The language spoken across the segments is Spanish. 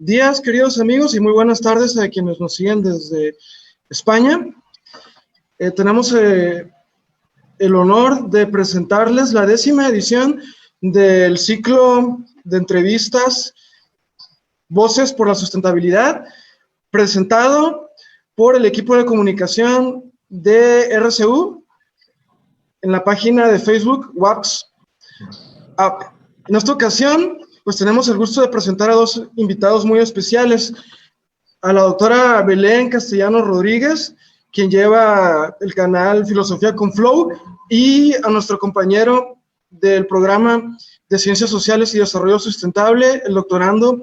Días, queridos amigos, y muy buenas tardes a quienes nos siguen desde España. Tenemos el honor de presentarles la 10ª edición del ciclo de entrevistas Voces por la Sustentabilidad, presentado por el equipo de comunicación de RCU en la página de Facebook WhatsApp. En esta ocasión, pues tenemos el gusto de presentar a dos invitados muy especiales, a la doctora Belén Castellanos Rodríguez, quien lleva el canal Filosofía con Flow, y a nuestro compañero del programa de Ciencias Sociales y Desarrollo Sustentable, el doctorando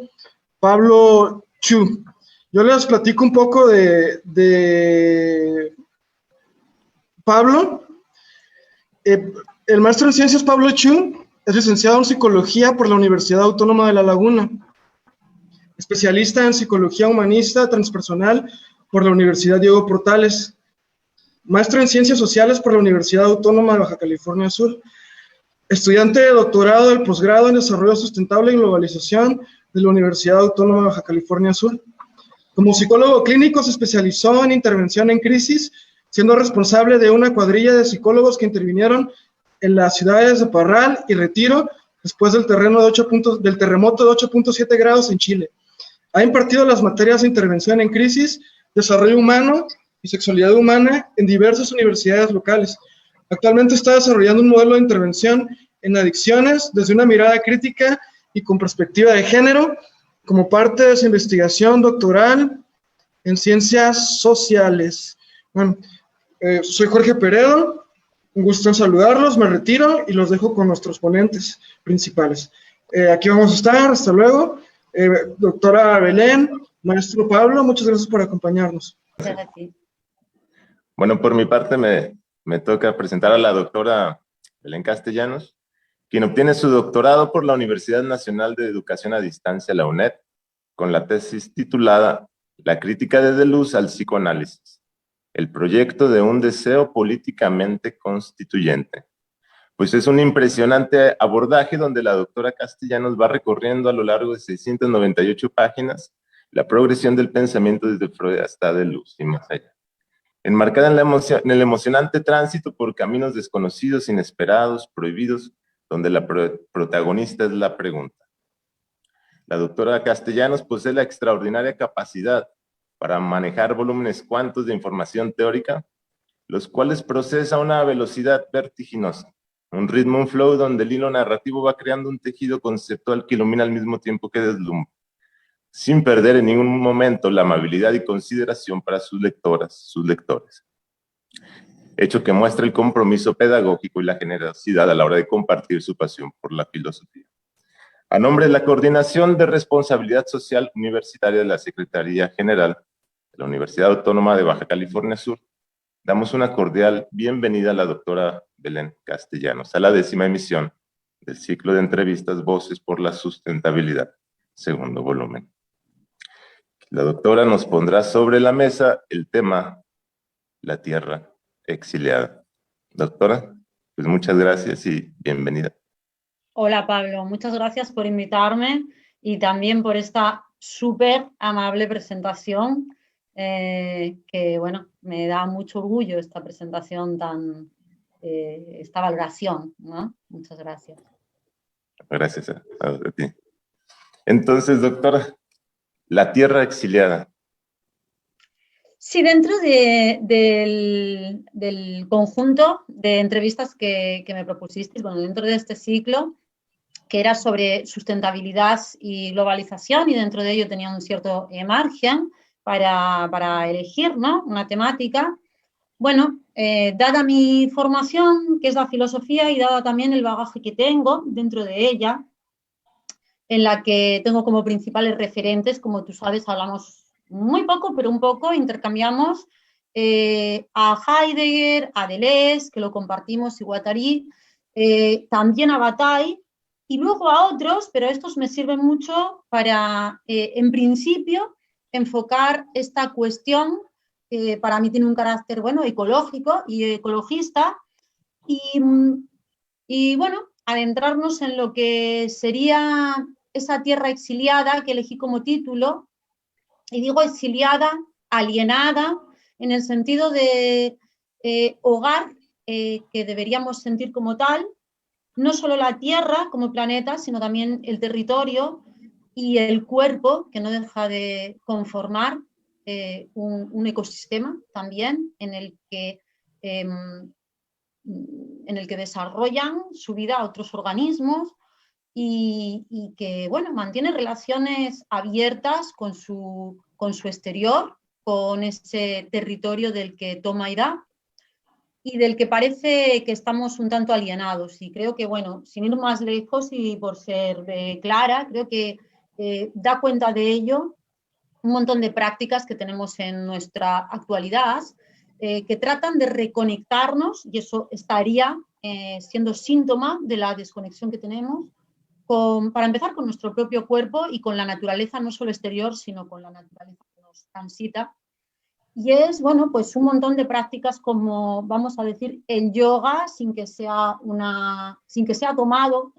Pablo Chu. Yo les platico un poco de Pablo. El maestro en Ciencias Pablo Chu es licenciado en Psicología por la Universidad Autónoma de La Laguna, especialista en Psicología Humanista Transpersonal por la Universidad Diego Portales, maestro en Ciencias Sociales por la Universidad Autónoma de Baja California Sur, estudiante de doctorado del posgrado en Desarrollo Sustentable y Globalización de la Universidad Autónoma de Baja California Sur. Como psicólogo clínico se especializó en intervención en crisis, siendo responsable de una cuadrilla de psicólogos que intervinieron en las ciudades de Parral y Retiro después del terremoto de 8.7 grados en Chile. Ha impartido las materias de intervención en crisis, desarrollo humano y sexualidad humana en diversas universidades locales. Actualmente está desarrollando un modelo de intervención en adicciones desde una mirada crítica y con perspectiva de género, como parte de su investigación doctoral en ciencias sociales. Bueno, soy Jorge Peredo, un gusto en saludarlos, me retiro y los dejo con nuestros ponentes principales. Aquí vamos a estar, hasta luego. Doctora Belén, maestro Pablo, muchas gracias por acompañarnos. Bueno, por mi parte me toca presentar a la doctora Belén Castellanos, quien obtiene su doctorado por la Universidad Nacional de Educación a Distancia, la UNED, con la tesis titulada La crítica de Deleuze al psicoanálisis, el proyecto de un deseo políticamente constituyente. Pues es un impresionante abordaje donde la doctora Castellanos va recorriendo a lo largo de 698 páginas la progresión del pensamiento desde Freud hasta Deleuze y más allá. Enmarcada en el emocionante tránsito por caminos desconocidos, inesperados, prohibidos, donde la protagonista es la pregunta. La doctora Castellanos posee la extraordinaria capacidad para manejar volúmenes cuantos de información teórica, los cuales procesa a una velocidad vertiginosa, un ritmo, un flow donde el hilo narrativo va creando un tejido conceptual que ilumina al mismo tiempo que deslumbra, sin perder en ningún momento la amabilidad y consideración para sus lectoras, sus lectores. Hecho que muestra el compromiso pedagógico y la generosidad a la hora de compartir su pasión por la filosofía. A nombre de la Coordinación de Responsabilidad Social Universitaria de la Secretaría General de la Universidad Autónoma de Baja California Sur, damos una cordial bienvenida a la doctora Belén Castellanos a la 10ª emisión del ciclo de entrevistas Voces por la Sustentabilidad, segundo volumen. La doctora nos pondrá sobre la mesa el tema La Tierra Exiliada. Doctora, pues muchas gracias y bienvenida. Hola Pablo, muchas gracias por invitarme y también por esta súper amable presentación, que bueno, me da mucho orgullo esta presentación esta valoración, ¿no? Muchas gracias. Gracias a ti. Entonces, doctora, La Tierra Exiliada. Sí, dentro del conjunto de entrevistas que me propusisteis, bueno, dentro de este ciclo, que era sobre sustentabilidad y globalización, y dentro de ello tenía un cierto margen para elegir, ¿no?, una temática. Bueno, dada mi formación, que es la filosofía, y dada también el bagaje que tengo dentro de ella, en la que tengo como principales referentes, como tú sabes, hablamos muy poco, pero un poco, intercambiamos a Heidegger, a Deleuze, que lo compartimos, y Guattari, también a Bataille, y luego a otros, pero estos me sirven mucho para, en principio, enfocar esta cuestión, que para mí tiene un carácter, bueno, ecológico y ecologista, y bueno, adentrarnos en lo que sería esa tierra exiliada que elegí como título, y digo exiliada, alienada, en el sentido de hogar que deberíamos sentir como tal, no solo la tierra como planeta, sino también el territorio y el cuerpo, que no deja de conformar un ecosistema también en el que desarrollan su vida otros organismos y que, bueno, mantiene relaciones abiertas con su exterior, con ese territorio del que toma y da, y del que parece que estamos un tanto alienados. Y creo que, bueno, sin ir más lejos y por ser clara, creo que da cuenta de ello un montón de prácticas que tenemos en nuestra actualidad, que tratan de reconectarnos, y eso estaría siendo síntoma de la desconexión que tenemos, para empezar con nuestro propio cuerpo y con la naturaleza, no solo exterior, sino con la naturaleza que nos transita. Y es, bueno, pues un montón de prácticas como, vamos a decir, el yoga, sin que sea tomado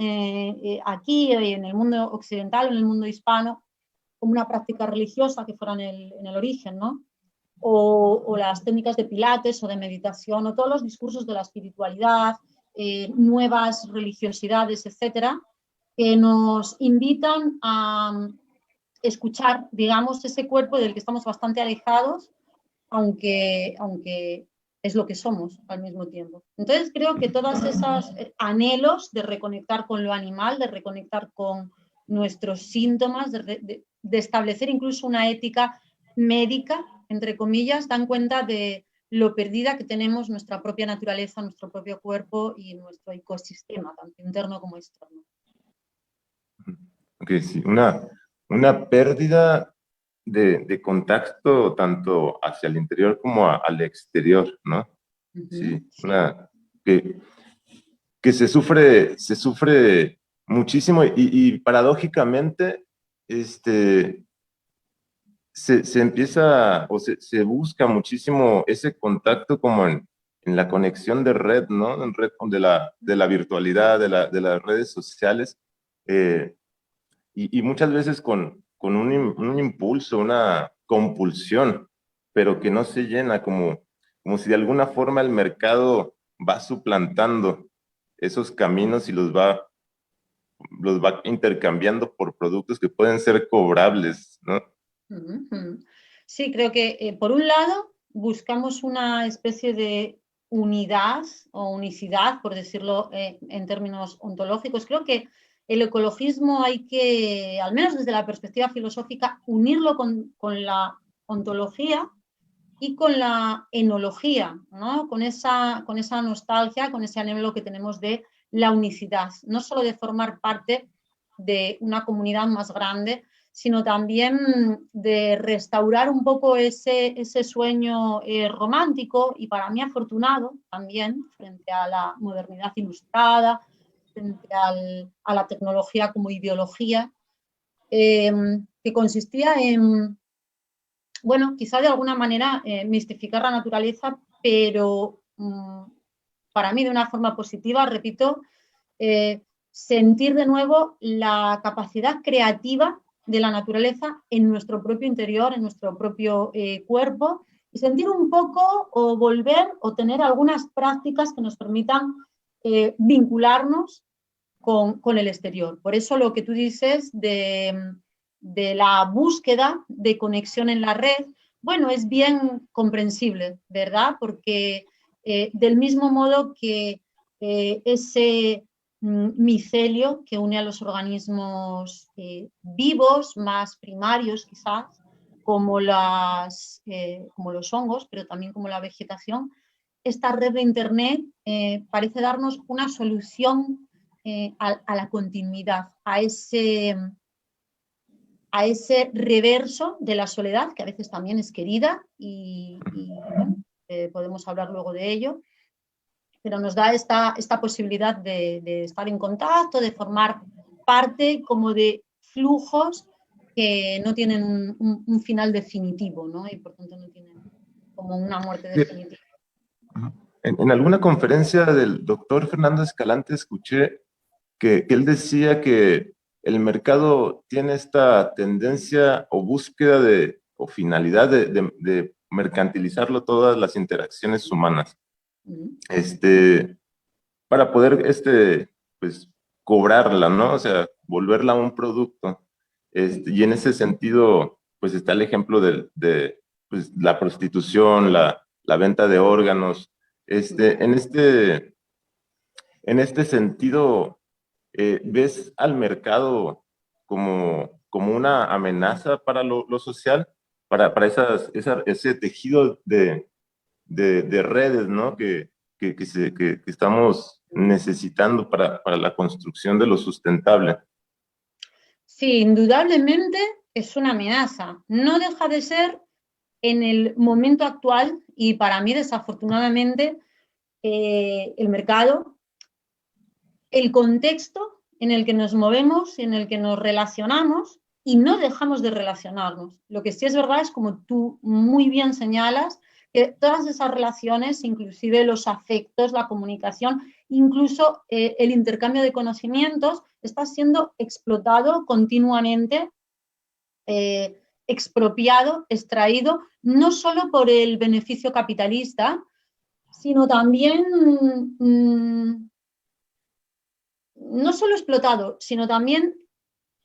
aquí en el mundo occidental, en el mundo hispano, como una práctica religiosa que fuera en el origen, ¿no? O las técnicas de pilates o de meditación, o todos los discursos de la espiritualidad, nuevas religiosidades, etcétera, que nos invitan a escuchar, digamos, ese cuerpo del que estamos bastante alejados, aunque es lo que somos al mismo tiempo. Entonces creo que todos esos anhelos de reconectar con lo animal, de reconectar con nuestros síntomas, de establecer incluso una ética médica, entre comillas, dan cuenta de lo perdida que tenemos nuestra propia naturaleza, nuestro propio cuerpo y nuestro ecosistema, tanto interno como externo. Ok, sí, una pérdida de contacto tanto hacia el interior como al exterior, ¿no? Sí, que se sufre muchísimo y paradójicamente se empieza o se busca muchísimo ese contacto como en la conexión de red, ¿no? En red de la virtualidad, de las redes sociales, y muchas veces con un impulso, una compulsión, pero que no se llena, como si de alguna forma el mercado va suplantando esos caminos y los va intercambiando por productos que pueden ser cobrables, ¿no? Sí, creo que por un lado buscamos una especie de unidad o unicidad, por decirlo en términos ontológicos. Creo que el ecologismo hay que, al menos desde la perspectiva filosófica, unirlo con la ontología y con la enología, ¿no? Con esa nostalgia, con ese anhelo que tenemos de la unicidad, no solo de formar parte de una comunidad más grande, sino también de restaurar un poco ese sueño romántico y para mí afortunado también frente a la modernidad ilustrada, frente a la tecnología como ideología, que consistía en, bueno, quizá de alguna manera mistificar la naturaleza, pero para mí de una forma positiva, repito, sentir de nuevo la capacidad creativa de la naturaleza en nuestro propio interior, en nuestro propio cuerpo, y sentir un poco o volver o tener algunas prácticas que nos permitan vincularnos con el exterior. Por eso lo que tú dices de la búsqueda de conexión en la red, bueno, es bien comprensible, ¿verdad? Porque del mismo modo que ese micelio que une a los organismos vivos, más primarios quizás, como los hongos, pero también como la vegetación, esta red de Internet parece darnos una solución a la continuidad, a ese reverso de la soledad, que a veces también es querida y bueno, podemos hablar luego de ello, pero nos da esta posibilidad de estar en contacto, de formar parte como de flujos que no tienen un final definitivo, ¿no? Y por tanto no tienen como una muerte definitiva. En alguna conferencia del doctor Fernando Escalante escuché que él decía que el mercado tiene esta tendencia o búsqueda o finalidad de mercantilizarlo todas las interacciones humanas. Para poder, pues, cobrarla, ¿no? O sea, volverla un producto. Y en ese sentido, pues está el ejemplo de pues, la prostitución, la venta de órganos. En este sentido, ¿ves al mercado como una amenaza para lo social? Para ese tejido de redes, ¿no? Que estamos necesitando para la construcción de lo sustentable. Sí, indudablemente es una amenaza. No deja de ser en el momento actual y para mí, desafortunadamente, el mercado, el contexto en el que nos movemos, en el que nos relacionamos y no dejamos de relacionarnos. Lo que sí es verdad es, como tú muy bien señalas, que todas esas relaciones, inclusive los afectos, la comunicación, incluso el intercambio de conocimientos, está siendo explotado continuamente, expropiado, extraído, no solo por el beneficio capitalista, sino también no solo explotado, sino también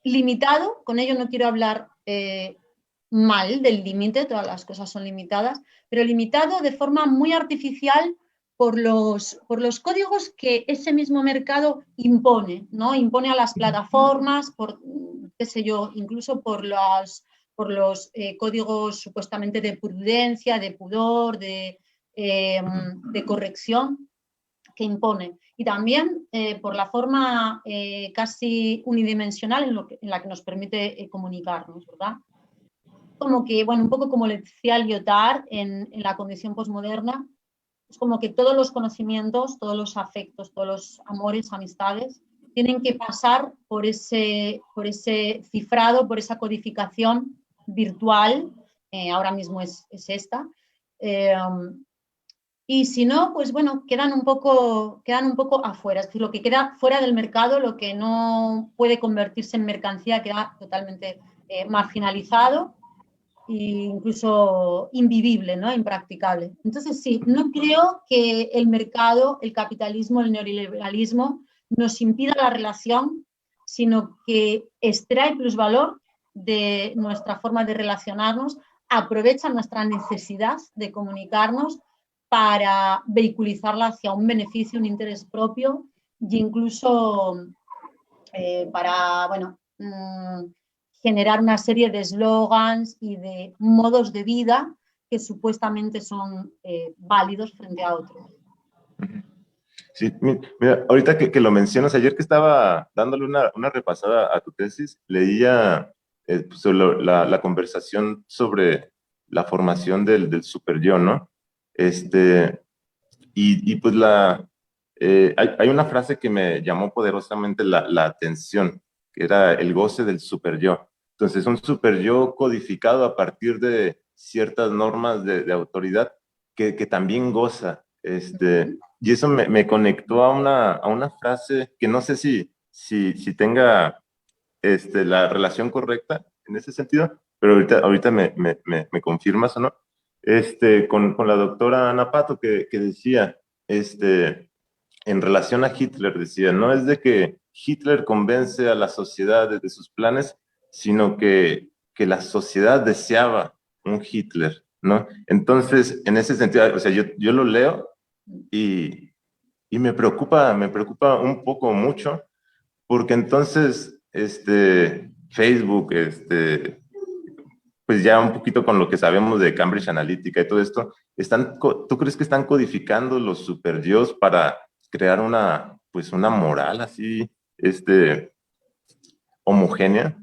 limitado. Con ello no quiero hablar mal del límite, todas las cosas son limitadas, pero limitado de forma muy artificial por los códigos que ese mismo mercado impone, ¿no? Impone a las plataformas, por, qué sé yo, incluso por los códigos supuestamente de prudencia, de pudor, de corrección que impone. Y también por la forma casi unidimensional en la que nos permite comunicarnos, ¿verdad? Como que, bueno, un poco como le decía Lyotard en la condición posmoderna, es como que todos los conocimientos, todos los afectos, todos los amores, amistades, tienen que pasar por ese cifrado, por esa codificación virtual, ahora mismo es esta, y si no, pues bueno, quedan un poco afuera. Es decir, lo que queda fuera del mercado, lo que no puede convertirse en mercancía, queda totalmente marginalizado e incluso invivible, ¿no? Impracticable. Entonces, sí, no creo que el mercado, el capitalismo, el neoliberalismo nos impida la relación, sino que extrae plusvalor de nuestra forma de relacionarnos, aprovecha nuestra necesidad de comunicarnos para vehiculizarla hacia un beneficio, un interés propio e incluso para, bueno, generar una serie de eslogans y de modos de vida que supuestamente son válidos frente a otros. Sí, mira, ahorita que lo mencionas, ayer que estaba dándole una repasada a tu tesis, leía sobre la conversación sobre la formación del superyo, ¿no? Y pues hay una frase que me llamó poderosamente la atención, que era el goce del superyo. Entonces, un superyo codificado a partir de ciertas normas de autoridad que también goza. Y eso me conectó a una frase que no sé si tenga la relación correcta en ese sentido, pero ahorita me confirmas o no. Con la doctora Ana Pato que decía, en relación a Hitler, decía, no es de que Hitler convence a la sociedad de sus planes, sino que la sociedad deseaba un Hitler, ¿no? Entonces, en ese sentido, o sea, yo lo leo y me preocupa un poco mucho, porque entonces, Facebook, pues ya un poquito con lo que sabemos de Cambridge Analytica y todo esto, ¿tú crees que están codificando los superyos para crear una moral así, homogénea?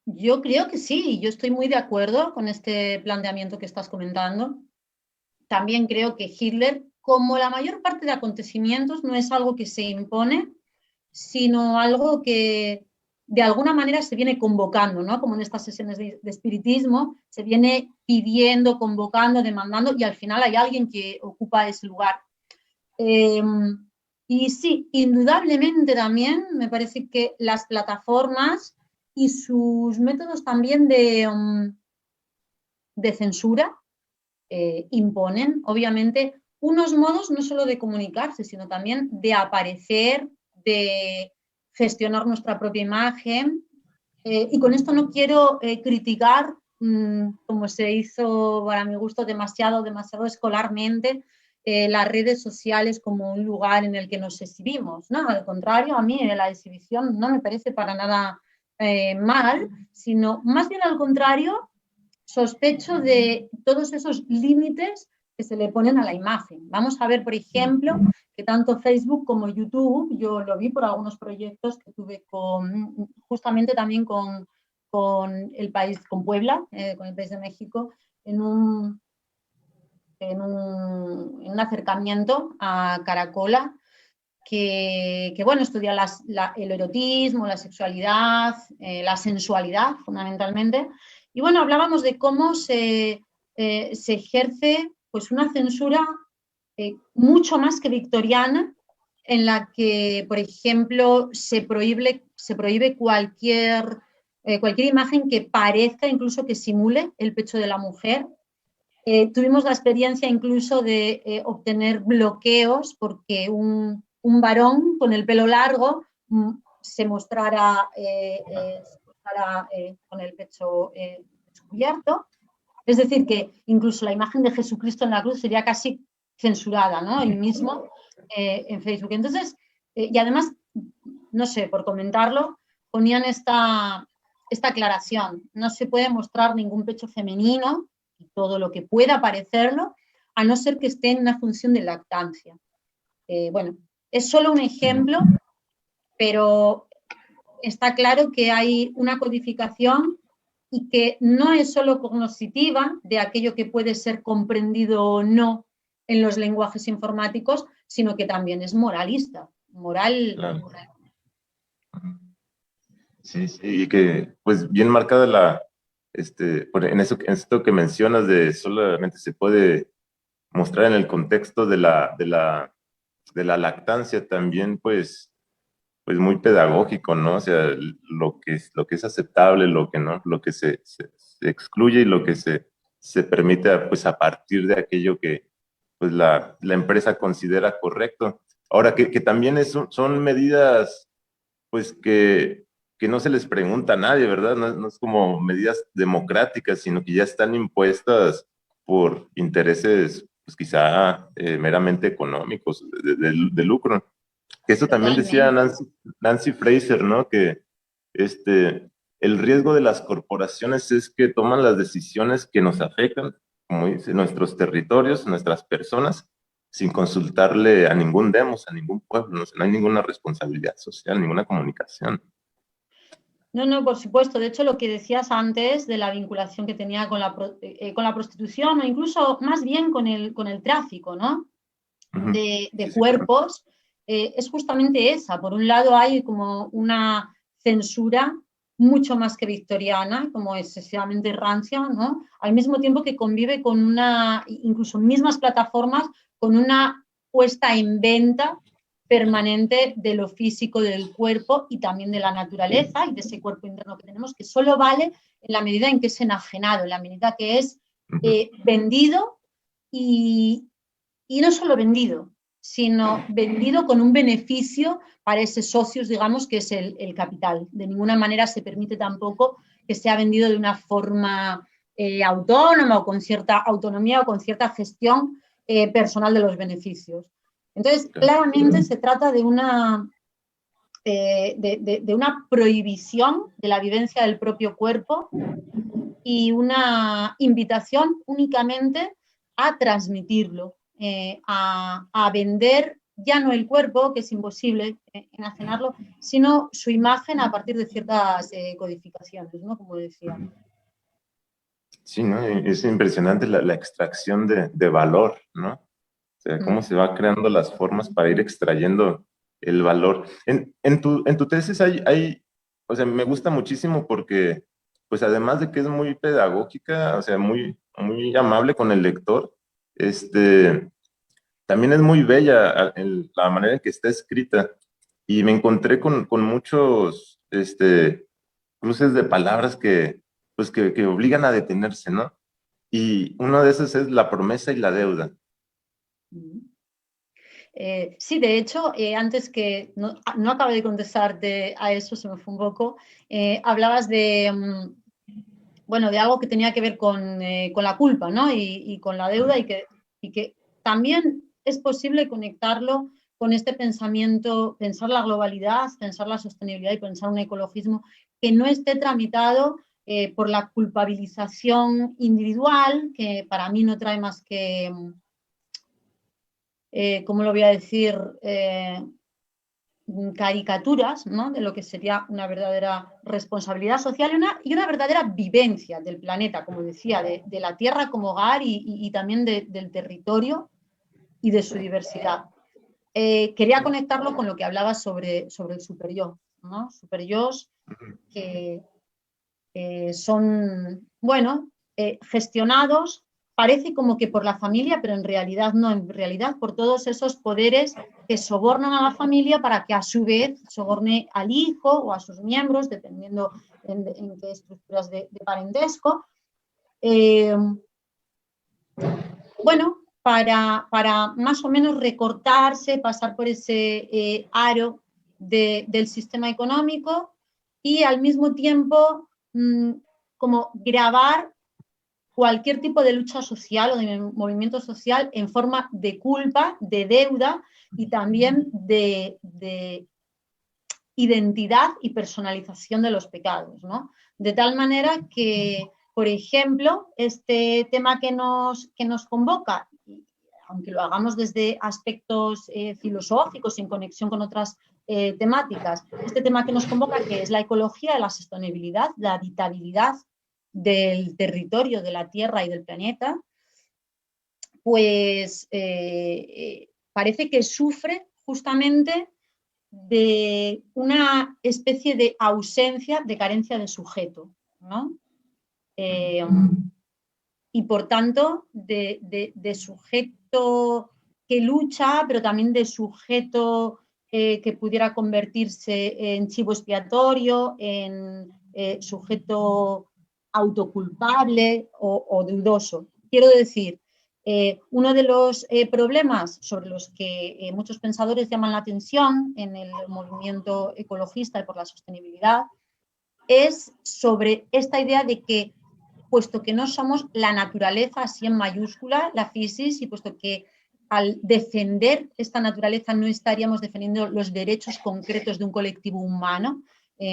Yo creo que sí, yo estoy muy de acuerdo con este planteamiento que estás comentando. También creo que Hitler, como la mayor parte de acontecimientos, no es algo que se impone, sino algo que de alguna manera se viene convocando, ¿no? Como en estas sesiones de espiritismo, se viene pidiendo, convocando, demandando, y al final hay alguien que ocupa ese lugar. Y sí, indudablemente también me parece que las plataformas y sus métodos también de censura imponen, obviamente, unos modos no solo de comunicarse, sino también de aparecer, de gestionar nuestra propia imagen. Y con esto no quiero criticar, como se hizo para mi gusto demasiado escolarmente, las redes sociales como un lugar en el que nos exhibimos, ¿no? Al contrario, a mí la exhibición no me parece para nada mal, sino más bien al contrario, sospecho de todos esos límites que se le ponen a la imagen. Vamos a ver, por ejemplo, que tanto Facebook como YouTube, yo lo vi por algunos proyectos que tuve justamente también con el país, con Puebla, con el país de México, en un acercamiento a Caracola, que bueno, estudia el erotismo, la sexualidad, la sensualidad, fundamentalmente. Y bueno, hablábamos de cómo se ejerce pues una censura mucho más que victoriana, en la que, por ejemplo, se prohíbe cualquier imagen que parezca, incluso que simule el pecho de la mujer. Tuvimos la experiencia incluso de obtener bloqueos porque un varón con el pelo largo se mostrara con el pecho descubierto. Es decir, que incluso la imagen de Jesucristo en la cruz sería casi censurada, ¿no? El mismo en Facebook. Entonces, y además, no sé, por comentarlo, ponían esta aclaración. No se puede mostrar ningún pecho femenino y todo lo que pueda parecerlo, a no ser que esté en una función de lactancia. Bueno, es solo un ejemplo, pero está claro que hay una codificación y que no es solo cognoscitiva de aquello que puede ser comprendido o no en los lenguajes informáticos, sino que también es moralista, moral. Claro. Sí, sí, y que pues bien marcada en esto que mencionas de solamente se puede mostrar en el contexto de la lactancia también, pues muy pedagógico, ¿no? O sea, lo que es aceptable, lo que no, lo que se excluye y lo que se permite, pues a partir de aquello que pues la empresa considera correcto. Ahora, que también son medidas, pues que no se les pregunta a nadie, ¿verdad? No es como medidas democráticas, sino que ya están impuestas por intereses, pues quizá meramente económicos, de lucro. Que eso también decía Totalmente. Nancy Fraser, ¿no? Que el riesgo de las corporaciones es que toman las decisiones que nos afectan, como dice, nuestros territorios, nuestras personas, sin consultarle a ningún demos, a ningún pueblo, no hay ninguna responsabilidad social, ninguna comunicación. No, por supuesto. De hecho, lo que decías antes de la vinculación que tenía con la prostitución o incluso más bien con el tráfico, ¿no? De Sí, cuerpos, es justamente esa. Por un lado hay como una censura mucho más que victoriana, como excesivamente rancia, ¿no? Al mismo tiempo que convive con incluso mismas plataformas, con una puesta en venta permanente de lo físico del cuerpo y también de la naturaleza y de ese cuerpo interno que tenemos, que solo vale en la medida en que es enajenado, en la medida que es vendido y no solo vendido, sino vendido con un beneficio para esos socios, digamos, que es el capital. De ninguna manera se permite tampoco que sea vendido de una forma autónoma o con cierta autonomía o con cierta gestión personal de los beneficios. Entonces, claramente se trata de una prohibición de la vivencia del propio cuerpo y una invitación únicamente a transmitirlo, a vender ya no el cuerpo, que es imposible enajenarlo, sino su imagen a partir de ciertas codificaciones, ¿no? Como decía. Sí, ¿no? Es impresionante la extracción de valor, ¿no? O sea, cómo se va creando las formas para ir extrayendo el valor. En tu tesis o sea, me gusta muchísimo porque, pues además de que es muy pedagógica, o sea, muy amable con el lector, también es muy bella la manera en que está escrita. Y me encontré con muchos cruces de palabras pues que obligan a detenerse, ¿no? Y uno de esos es la promesa y la deuda. Sí, de hecho, antes que no acabé de contestarte a eso, se me fue un poco, hablabas de, bueno, de algo que tenía que ver con la culpa, ¿no? Y con la deuda y que también es posible conectarlo con este pensamiento, pensar la globalidad, pensar la sostenibilidad y pensar un ecologismo que no esté tramitado por la culpabilización individual, que para mí no trae más que, ¿cómo lo voy a decir? Caricaturas, ¿no? De lo que sería una verdadera responsabilidad social y una verdadera vivencia del planeta, como decía, de la Tierra como hogar y también del territorio y de su diversidad. Quería conectarlo con lo que hablaba sobre el superyo, ¿no? Superyos que son, bueno, gestionados, parece como que por la familia, pero en realidad no, en realidad por todos esos poderes que sobornan a la familia para que a su vez soborne al hijo o a sus miembros, dependiendo en qué estructuras de parentesco. Bueno, para más o menos recortarse, pasar por ese aro del sistema económico y al mismo tiempo como grabar cualquier tipo de lucha social o de movimiento social en forma de culpa, de deuda y también de identidad y personalización de los pecados, ¿no? De tal manera que, por ejemplo, este tema que nos convoca, aunque lo hagamos desde aspectos filosóficos en conexión con otras temáticas, este tema que nos convoca, que es la ecología, la sostenibilidad, la habitabilidad del territorio, de la Tierra y del planeta, pues parece que sufre justamente de una especie de ausencia, de carencia de sujeto, ¿no? Y por tanto, de sujeto que lucha, pero también de sujeto que pudiera convertirse en chivo expiatorio, en sujeto autoculpable o dudoso. Quiero decir, uno de los problemas sobre los que muchos pensadores llaman la atención en el movimiento ecologista y por la sostenibilidad es sobre esta idea de que, puesto que no somos la naturaleza así en mayúscula, la fisis, y puesto que al defender esta naturaleza no estaríamos defendiendo los derechos concretos de un colectivo humano,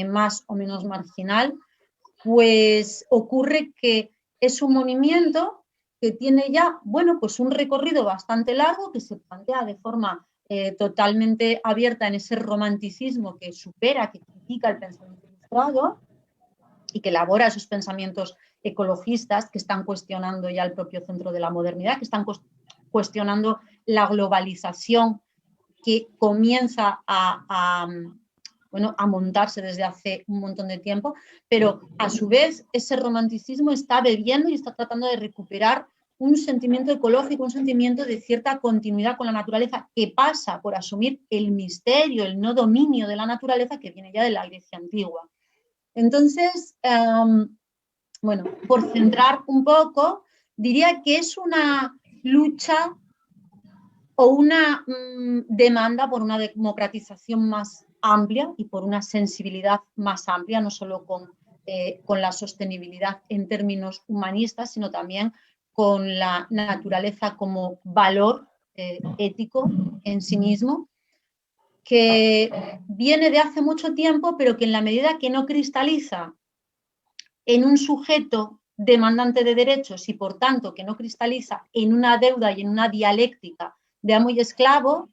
más o menos marginal, pues ocurre que es un movimiento que tiene ya, bueno, pues un recorrido bastante largo que se plantea de forma totalmente abierta en ese romanticismo que supera, que critica el pensamiento ilustrado y que elabora esos pensamientos ecologistas que están cuestionando ya el propio centro de la modernidad, que están cuestionando la globalización que comienza a montarse desde hace un montón de tiempo, pero a su vez ese romanticismo está bebiendo y está tratando de recuperar un sentimiento ecológico, un sentimiento de cierta continuidad con la naturaleza que pasa por asumir el misterio, el no dominio de la naturaleza que viene ya de la Grecia antigua. Entonces, bueno, por centrar un poco, diría que es una lucha o una demanda por una democratización más amplia y por una sensibilidad más amplia, no solo con la sostenibilidad en términos humanistas, sino también con la naturaleza como valor ético en sí mismo, que viene de hace mucho tiempo, pero que en la medida que no cristaliza en un sujeto demandante de derechos y por tanto que no cristaliza en una deuda y en una dialéctica de amo y esclavo,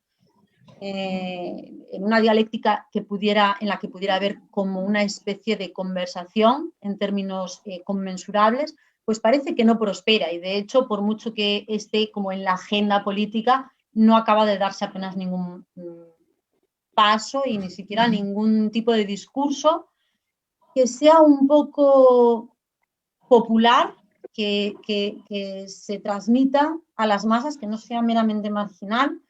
en una dialéctica en la que pudiera haber como una especie de conversación en términos conmensurables, pues parece que no prospera y de hecho por mucho que esté como en la agenda política no acaba de darse apenas ningún paso y ni siquiera ningún tipo de discurso que sea un poco popular que se transmita a las masas, que no sea meramente marginal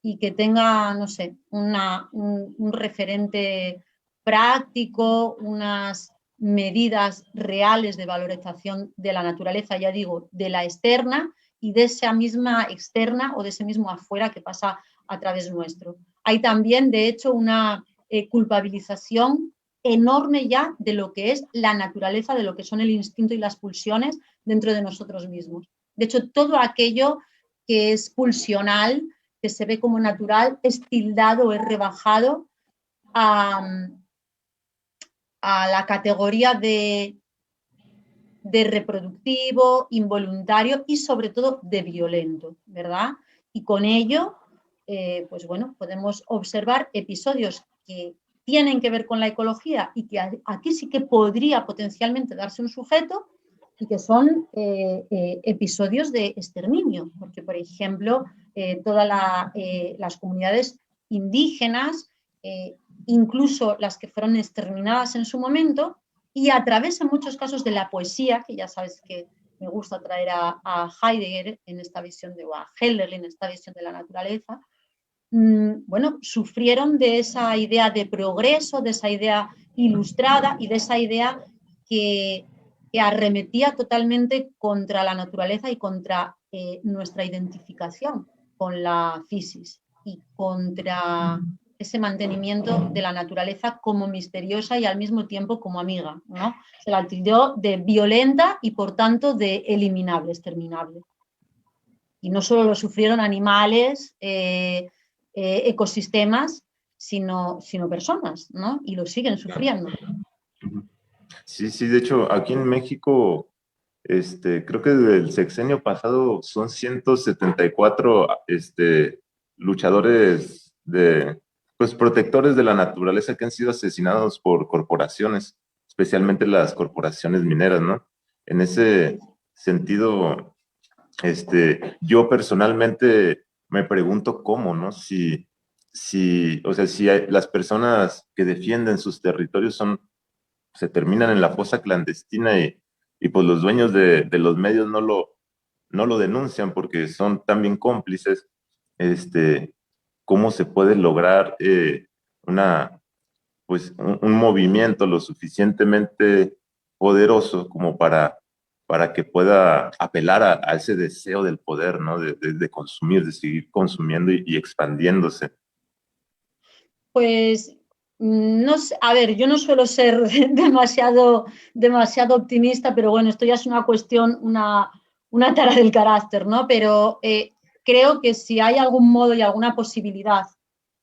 y que tenga, no sé, un referente práctico, unas medidas reales de valorización de la naturaleza, ya digo, de la externa y de esa misma externa o de ese mismo afuera que pasa a través nuestro. Hay también, de hecho, una culpabilización enorme ya de lo que es la naturaleza, de lo que son el instinto y las pulsiones dentro de nosotros mismos. De hecho, todo aquello que es pulsional, que se ve como natural, es tildado, es rebajado a la categoría de reproductivo, involuntario y sobre todo de violento, ¿verdad? Y con ello, pues bueno, podemos observar episodios que tienen que ver con la ecología y que aquí sí que podría potencialmente darse un sujeto y que son episodios de exterminio, porque por ejemplo, todas las comunidades indígenas, incluso las que fueron exterminadas en su momento, y a través en muchos casos de la poesía, que ya sabes que me gusta traer a Heidegger en esta visión o a Heller en esta visión de la naturaleza, bueno, sufrieron de esa idea de progreso, de esa idea ilustrada y de esa idea que arremetía totalmente contra la naturaleza y contra nuestra identificación con la fisis y contra ese mantenimiento de la naturaleza como misteriosa y al mismo tiempo como amiga, ¿no? Se la tildó de violenta y por tanto de eliminable, exterminable. Y no solo lo sufrieron animales, ecosistemas, sino personas, ¿no? Y lo siguen sufriendo. Sí, sí, de hecho, aquí en México, creo que desde el sexenio pasado son 174 luchadores pues protectores de la naturaleza que han sido asesinados por corporaciones, especialmente las corporaciones mineras, ¿no? En ese sentido, yo personalmente me pregunto cómo, ¿no? O sea, si las personas que defienden sus territorios se terminan en la fosa clandestina y pues los dueños de los medios no lo denuncian porque son también cómplices, ¿cómo se puede lograr pues un movimiento lo suficientemente poderoso como para que pueda apelar a ese deseo del poder, ¿no? De consumir, de seguir consumiendo y expandiéndose? Pues no sé, a ver, yo no suelo ser demasiado optimista, pero bueno, esto ya es una cuestión, una tara del carácter, ¿no? Pero creo que si hay algún modo y alguna posibilidad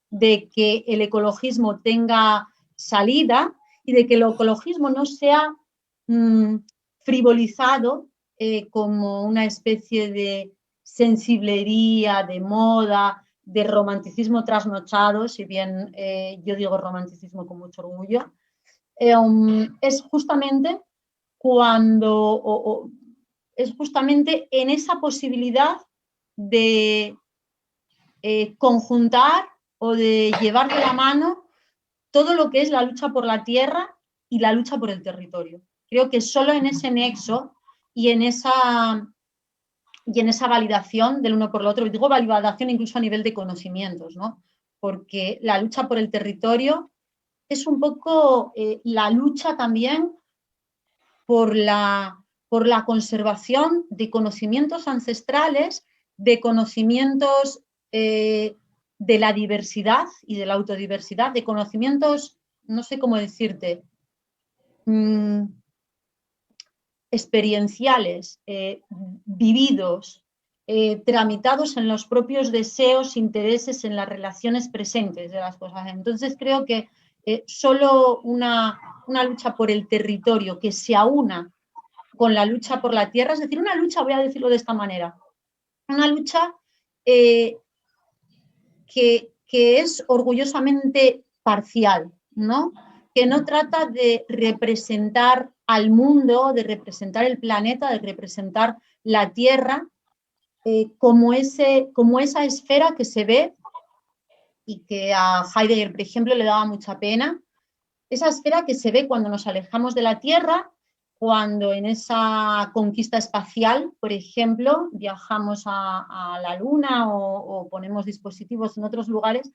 de que el ecologismo tenga salida y de que el ecologismo no sea frivolizado como una especie de sensiblería, de moda, de romanticismo trasnochado, si bien yo digo romanticismo con mucho orgullo, es justamente es justamente en esa posibilidad de conjuntar o de llevar de la mano todo lo que es la lucha por la tierra y la lucha por el territorio. Creo que solo en ese nexo y en esa validación del uno por el otro, y digo validación incluso a nivel de conocimientos, ¿no? Porque la lucha por el territorio es un poco la lucha también por la conservación de conocimientos ancestrales, de conocimientos de la diversidad y de la autodiversidad, de conocimientos, no sé cómo decirte, experienciales, vividos, tramitados en los propios deseos, intereses, en las relaciones presentes de las cosas. Entonces creo que solo una lucha por el territorio que se aúna con la lucha por la tierra, es decir, una lucha, voy a decirlo de esta manera, una lucha que es orgullosamente parcial, ¿no? Que no trata de representar al mundo, de representar el planeta, de representar la Tierra como esa esfera que se ve y que a Heidegger, por ejemplo, le daba mucha pena, esa esfera que se ve cuando nos alejamos de la Tierra cuando en esa conquista espacial, por ejemplo, viajamos a la Luna o ponemos dispositivos en otros lugares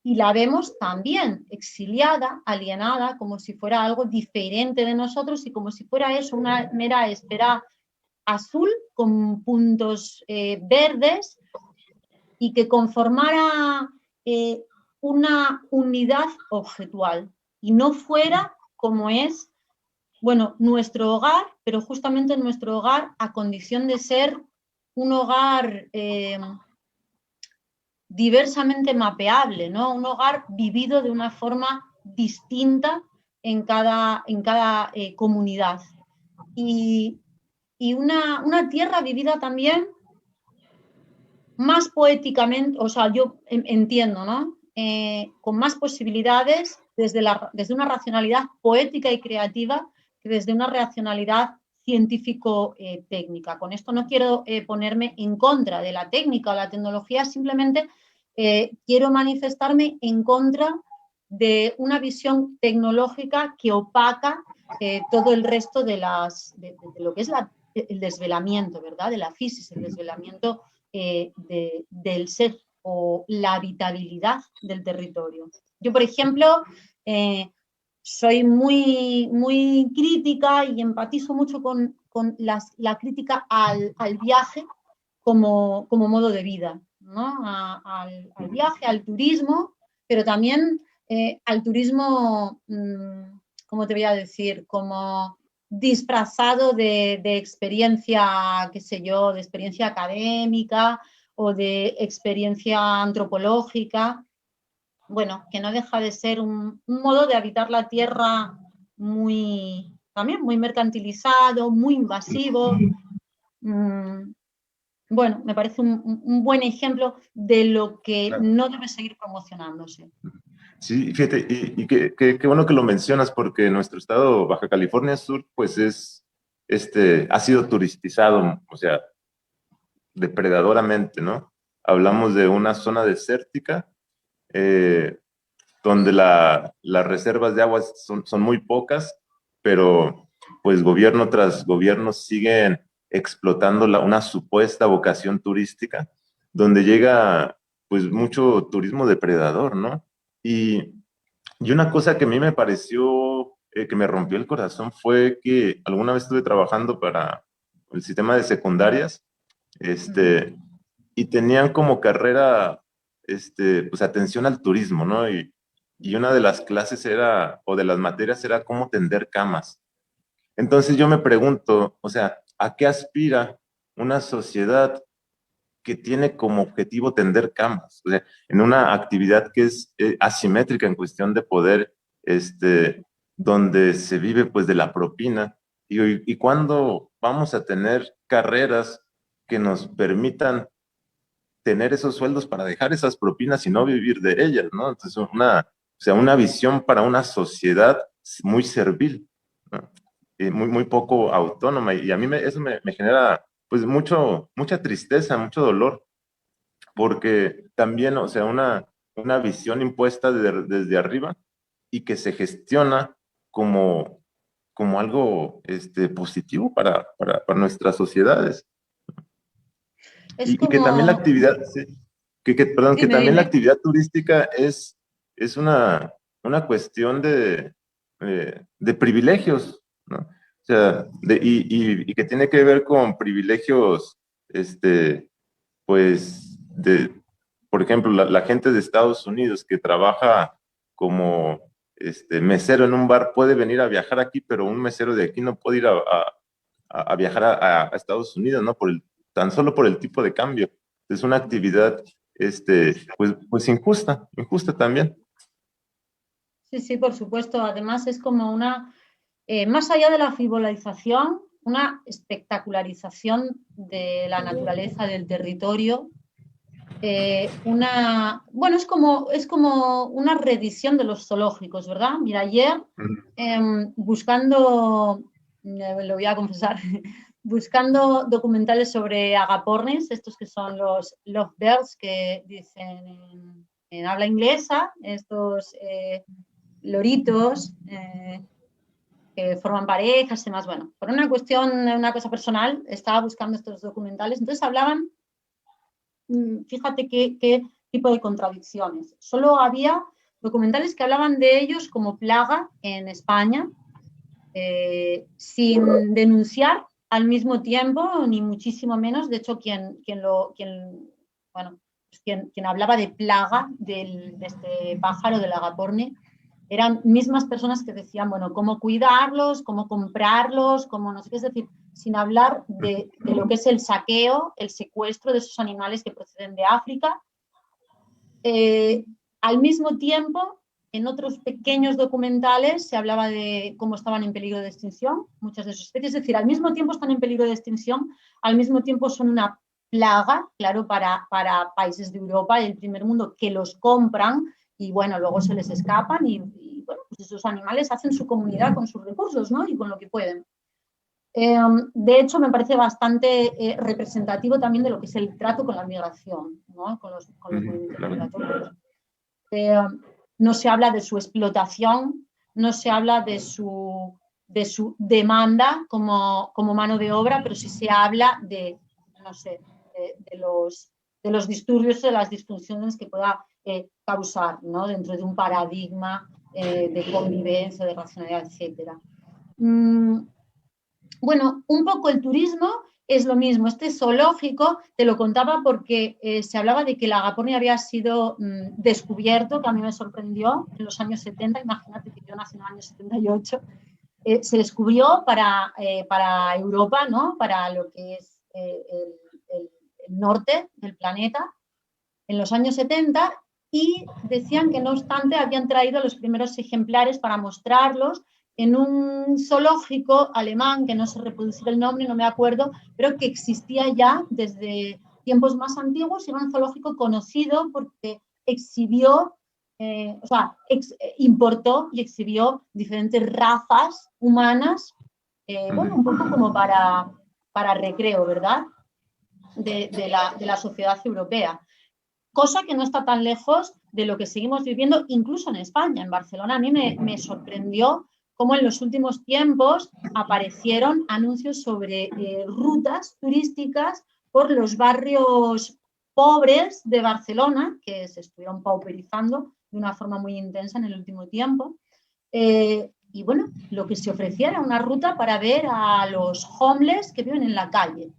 y la vemos también exiliada, alienada, como si fuera algo diferente de nosotros y como si fuera eso, una mera esfera azul con puntos verdes y que conformara una unidad objetual y no fuera como es, bueno, nuestro hogar, pero justamente nuestro hogar a condición de ser un hogar diversamente mapeable, ¿no? Un hogar vivido de una forma distinta en cada comunidad. Y una tierra vivida también más poéticamente, o sea, yo entiendo, ¿no? Con más posibilidades desde una racionalidad poética y creativa que desde una racionalidad científico-técnica. Con esto no quiero ponerme en contra de la técnica o la tecnología, simplemente quiero manifestarme en contra de una visión tecnológica que opaca todo el resto de lo que es el desvelamiento, ¿verdad? De la física, el desvelamiento del ser o la habitabilidad del territorio. Yo, por ejemplo, soy muy crítica y empatizo mucho con la crítica al viaje como modo de vida, ¿no? Al viaje, al turismo, pero también al turismo, ¿cómo te voy a decir? Como disfrazado de experiencia, qué sé yo, de experiencia académica o de experiencia antropológica. Bueno, que no deja de ser un modo de habitar la tierra también muy mercantilizado, muy invasivo. Bueno, me parece un buen ejemplo de lo que Claro. no debe seguir promocionándose. Sí, fíjate, y qué bueno que lo mencionas, porque nuestro estado, Baja California Sur, pues ha sido turistizado, o sea, depredadoramente, ¿no? Hablamos de una zona desértica, donde las reservas de agua son muy pocas, pero pues gobierno tras gobierno siguen explotando una supuesta vocación turística, donde llega pues mucho turismo depredador, ¿no? Y una cosa que a mí me pareció, que me rompió el corazón fue que alguna vez estuve trabajando para el sistema de secundarias, y tenían como carrera, pues atención al turismo, ¿no? Y una de las clases era, o de las materias era cómo tender camas. Entonces yo me pregunto, o sea, ¿a qué aspira una sociedad que tiene como objetivo tender camas? O sea, en una actividad que es asimétrica en cuestión de poder, donde se vive pues de la propina. Y cuándo vamos a tener carreras que nos permitan tener esos sueldos para dejar esas propinas y no vivir de ellas, ¿no? Entonces, una visión para una sociedad muy servil, ¿no? Y muy poco autónoma. Y a mí eso me genera, pues, mucha tristeza, mucho dolor, porque también, o sea, una visión impuesta desde arriba y que se gestiona como algo positivo para nuestras sociedades. Es Y que también la como... actividad, sí, perdón, que Dime, también la dime. actividad turística es una cuestión de privilegios, ¿no? O sea, y que tiene que ver con privilegios, pues, por ejemplo, la gente de Estados Unidos que trabaja como mesero en un bar puede venir a viajar aquí, pero un mesero de aquí no puede ir a viajar a Estados Unidos, ¿no? Tan solo por el tipo de cambio. Es una actividad, pues injusta también. Sí, sí, por supuesto. Además es como más allá de la frivolización, una espectacularización de la naturaleza del territorio. Bueno, es como una reedición de los zoológicos, ¿verdad? Mira, ayer buscando, lo voy a confesar, buscando documentales sobre agapornis, estos que son los lovebirds que dicen en habla inglesa, estos loritos que forman parejas y demás. Bueno, por una cuestión, una cosa personal, estaba buscando estos documentales, entonces hablaban, fíjate qué tipo de contradicciones. Solo había documentales que hablaban de ellos como plaga en España, sin denunciar al mismo tiempo, ni muchísimo menos. De hecho, quien hablaba de plaga de este pájaro, del agaporni, eran mismas personas que decían, bueno, cómo cuidarlos, cómo comprarlos, cómo no sé qué, es decir, sin hablar de lo que es el saqueo, el secuestro de esos animales que proceden de África. Al mismo tiempo, en otros pequeños documentales se hablaba de cómo estaban en peligro de extinción muchas de sus especies, es decir, al mismo tiempo están en peligro de extinción, al mismo tiempo son una plaga, claro, para países de Europa y del primer mundo que los compran y bueno, luego se les escapan y bueno, pues esos animales hacen su comunidad con sus recursos, ¿no? Y con lo que pueden. De hecho, me parece bastante representativo también de lo que es el trato con la migración, ¿no? Con los movimientos migratorios. No se habla de su explotación, no se habla de su demanda como mano de obra, pero sí se habla de, no sé, de los disturbios, de las disfunciones que pueda causar, ¿no? Dentro de un paradigma de convivencia, de racionalidad, etc. Bueno, un poco el turismo es lo mismo. Este zoológico, te lo contaba porque se hablaba de que el agaporni había sido descubierto, que a mí me sorprendió, en los años 70, imagínate que yo nací en el año 78, se descubrió para Europa, ¿no? Para lo que es el norte del planeta, en los años 70, y decían que no obstante habían traído los primeros ejemplares para mostrarlos en un zoológico alemán, que no sé reproducir el nombre, no me acuerdo, pero que existía ya desde tiempos más antiguos, y era un zoológico conocido porque exhibió, importó y exhibió diferentes razas humanas, bueno, un poco como para recreo, ¿verdad? De la sociedad europea. Cosa que no está tan lejos de lo que seguimos viviendo, incluso en España, en Barcelona. A mí me sorprendió cómo en los últimos tiempos aparecieron anuncios sobre rutas turísticas por los barrios pobres de Barcelona, que se estuvieron pauperizando de una forma muy intensa en el último tiempo. Y bueno, lo que se ofrecía era una ruta para ver a los homeless que viven en la calle.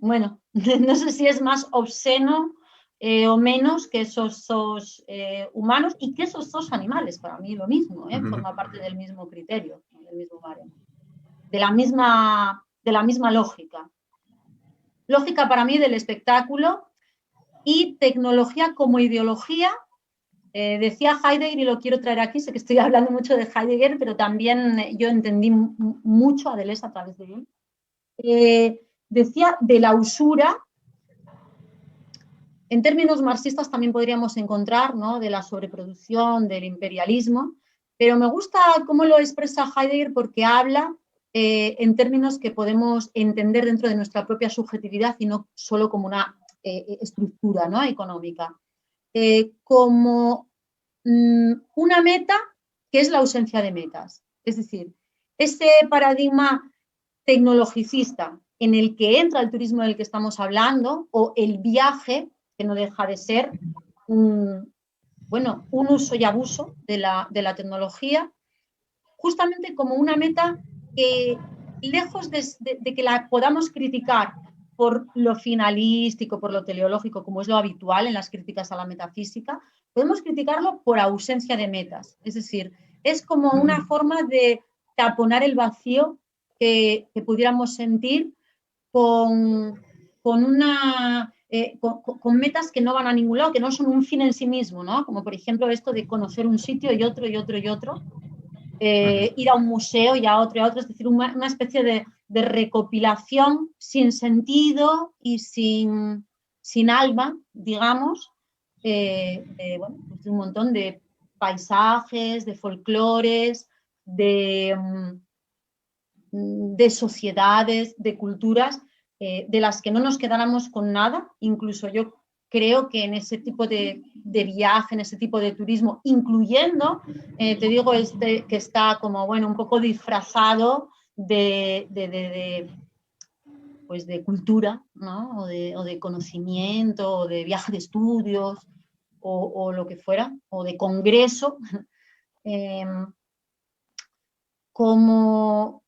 Bueno, no sé si es más obsceno o menos que esos humanos y que esos dos animales, para mí lo mismo, forma parte del mismo criterio, del mismo baremo, de la misma lógica. Lógica para mí del espectáculo y tecnología como ideología. Decía Heidegger, y lo quiero traer aquí, sé que estoy hablando mucho de Heidegger, pero también yo entendí mucho a Deleuze a través de él. Decía de la usura, en términos marxistas también podríamos encontrar, ¿no? De la sobreproducción, del imperialismo, pero me gusta cómo lo expresa Heidegger porque habla en términos que podemos entender dentro de nuestra propia subjetividad y no solo como una estructura, ¿no? Económica. Como una meta que es la ausencia de metas. Es decir, ese paradigma tecnologicista en el que entra el turismo del que estamos hablando, o el viaje, que no deja de ser un uso y abuso de la tecnología, justamente como una meta que, lejos de que la podamos criticar por lo finalístico, por lo teleológico, como es lo habitual en las críticas a la metafísica, podemos criticarlo por ausencia de metas. Es decir, es como una forma de taponar el vacío que pudiéramos sentir con metas que no van a ningún lado, que no son un fin en sí mismo, ¿no? Como por ejemplo esto de conocer un sitio y otro y otro y otro, ir a un museo y a otro, es decir, una especie de recopilación sin sentido y sin alma, digamos, bueno, pues de un montón de paisajes, de folclores, de sociedades, de culturas, de las que no nos quedáramos con nada. Incluso yo creo que en ese tipo de viaje, en ese tipo de turismo, incluyendo, te digo, que está como, bueno, un poco disfrazado pues de cultura, ¿no? o de conocimiento, o de viaje de estudios, o lo que fuera, o de congreso, como,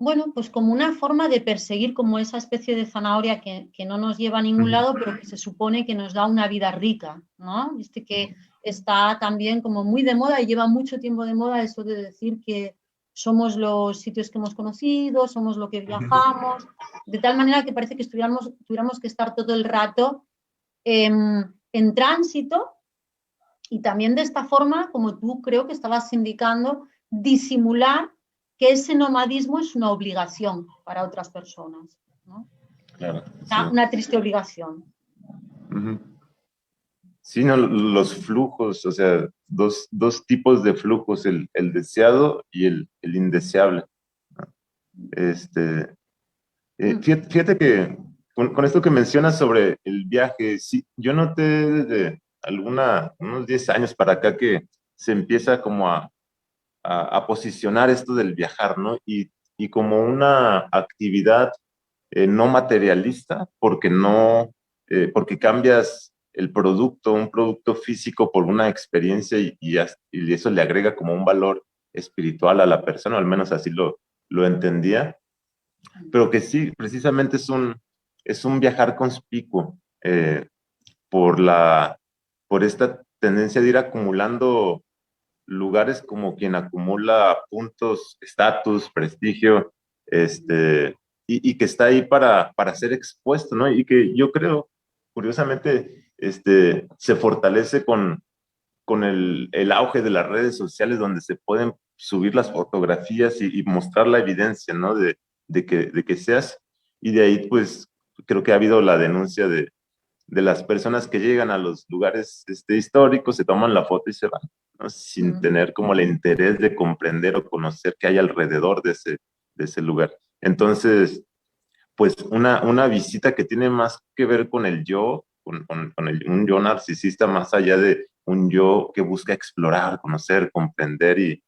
bueno, pues como una forma de perseguir como esa especie de zanahoria que no nos lleva a ningún lado, pero que se supone que nos da una vida rica, ¿no? Viste que está también como muy de moda y lleva mucho tiempo de moda eso de decir que somos los sitios que hemos conocido, somos lo que viajamos, de tal manera que parece que tuviéramos que estar todo el rato en tránsito, y también de esta forma, como tú creo que estabas indicando, disimular que ese nomadismo es una obligación para otras personas, ¿no? Claro, sí. Una triste obligación. Sí, no, los flujos, o sea, dos tipos de flujos, el deseado y el indeseable, ¿no? Fíjate que con esto que mencionas sobre el viaje, sí, yo noté desde unos 10 años para acá que se empieza como a posicionar esto del viajar, ¿no? Y como una actividad no materialista, porque cambias el producto, un producto físico por una experiencia y eso le agrega como un valor espiritual a la persona, al menos así lo entendía, pero que sí, precisamente es un viajar conspicuo por por esta tendencia de ir acumulando lugares como quien acumula puntos, estatus, prestigio, y que está ahí para ser expuesto, ¿no? Y que yo creo, curiosamente, se fortalece con el auge de las redes sociales donde se pueden subir las fotografías y mostrar la evidencia, ¿no? De que seas, y de ahí, pues, creo que ha habido la denuncia de las personas que llegan a los lugares históricos, se toman la foto y se van, ¿no? Sin tener como el interés de comprender o conocer qué hay alrededor de ese lugar. Entonces, pues una visita que tiene más que ver con el yo, un yo narcisista, más allá de un yo que busca explorar, conocer, comprender y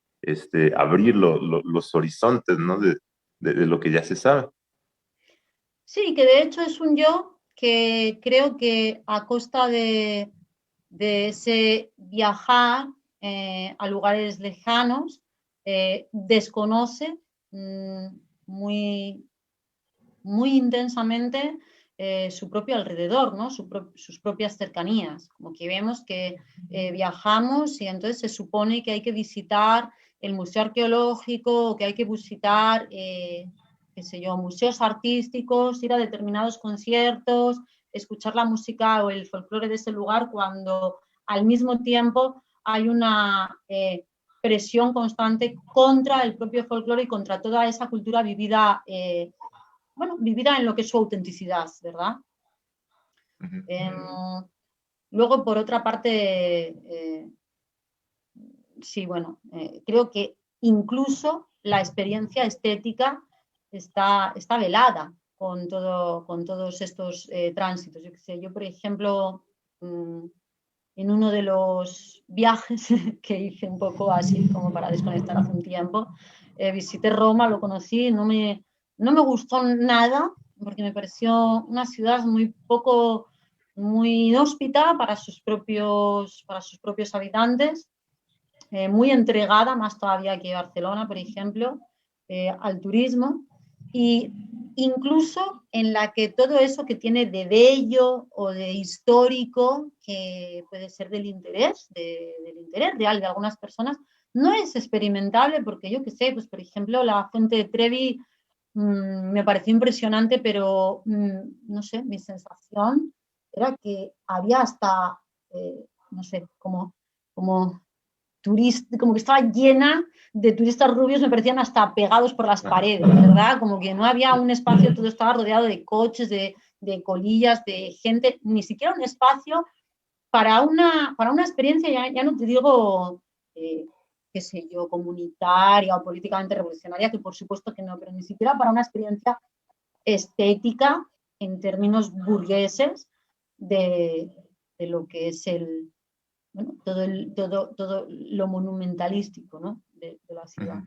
abrir los horizontes, ¿no? De lo que ya se sabe. Sí, que de hecho es un yo que creo que a costa de ese viajar a lugares lejanos, desconoce muy, muy intensamente su propio alrededor, ¿no? Sus propias cercanías. Como que vemos que viajamos y entonces se supone que hay que visitar el museo arqueológico, que hay que visitar, qué sé yo, museos artísticos, ir a determinados conciertos, escuchar la música o el folclore de ese lugar, cuando al mismo tiempo hay una presión constante contra el propio folclore y contra toda esa cultura vivida, vivida en lo que es su autenticidad, ¿verdad? Luego, por otra parte, sí, bueno, creo que incluso la experiencia estética está velada con todos estos tránsitos. Yo, por ejemplo, en uno de los viajes que hice un poco así como para desconectar hace un tiempo, visité Roma, lo conocí, no me gustó nada porque me pareció una ciudad muy inhóspita para sus propios habitantes, muy entregada, más todavía que Barcelona, por ejemplo, al turismo, y incluso en la que todo eso que tiene de bello o de histórico, que puede ser del interés real de algunas personas, no es experimentable, porque yo qué sé, pues por ejemplo la fuente de Trevi me pareció impresionante, pero no sé, mi sensación era que había hasta, no sé, como que estaba llena de turistas rubios, me parecían hasta pegados por las paredes, ¿verdad? Como que no había un espacio, todo estaba rodeado de coches, de colillas, de gente, ni siquiera un espacio para una experiencia, ya no te digo, qué sé yo, comunitaria o políticamente revolucionaria, que por supuesto que no, pero ni siquiera para una experiencia estética en términos burgueses, de lo que es bueno, todo lo monumentalístico, ¿no? de la ciudad.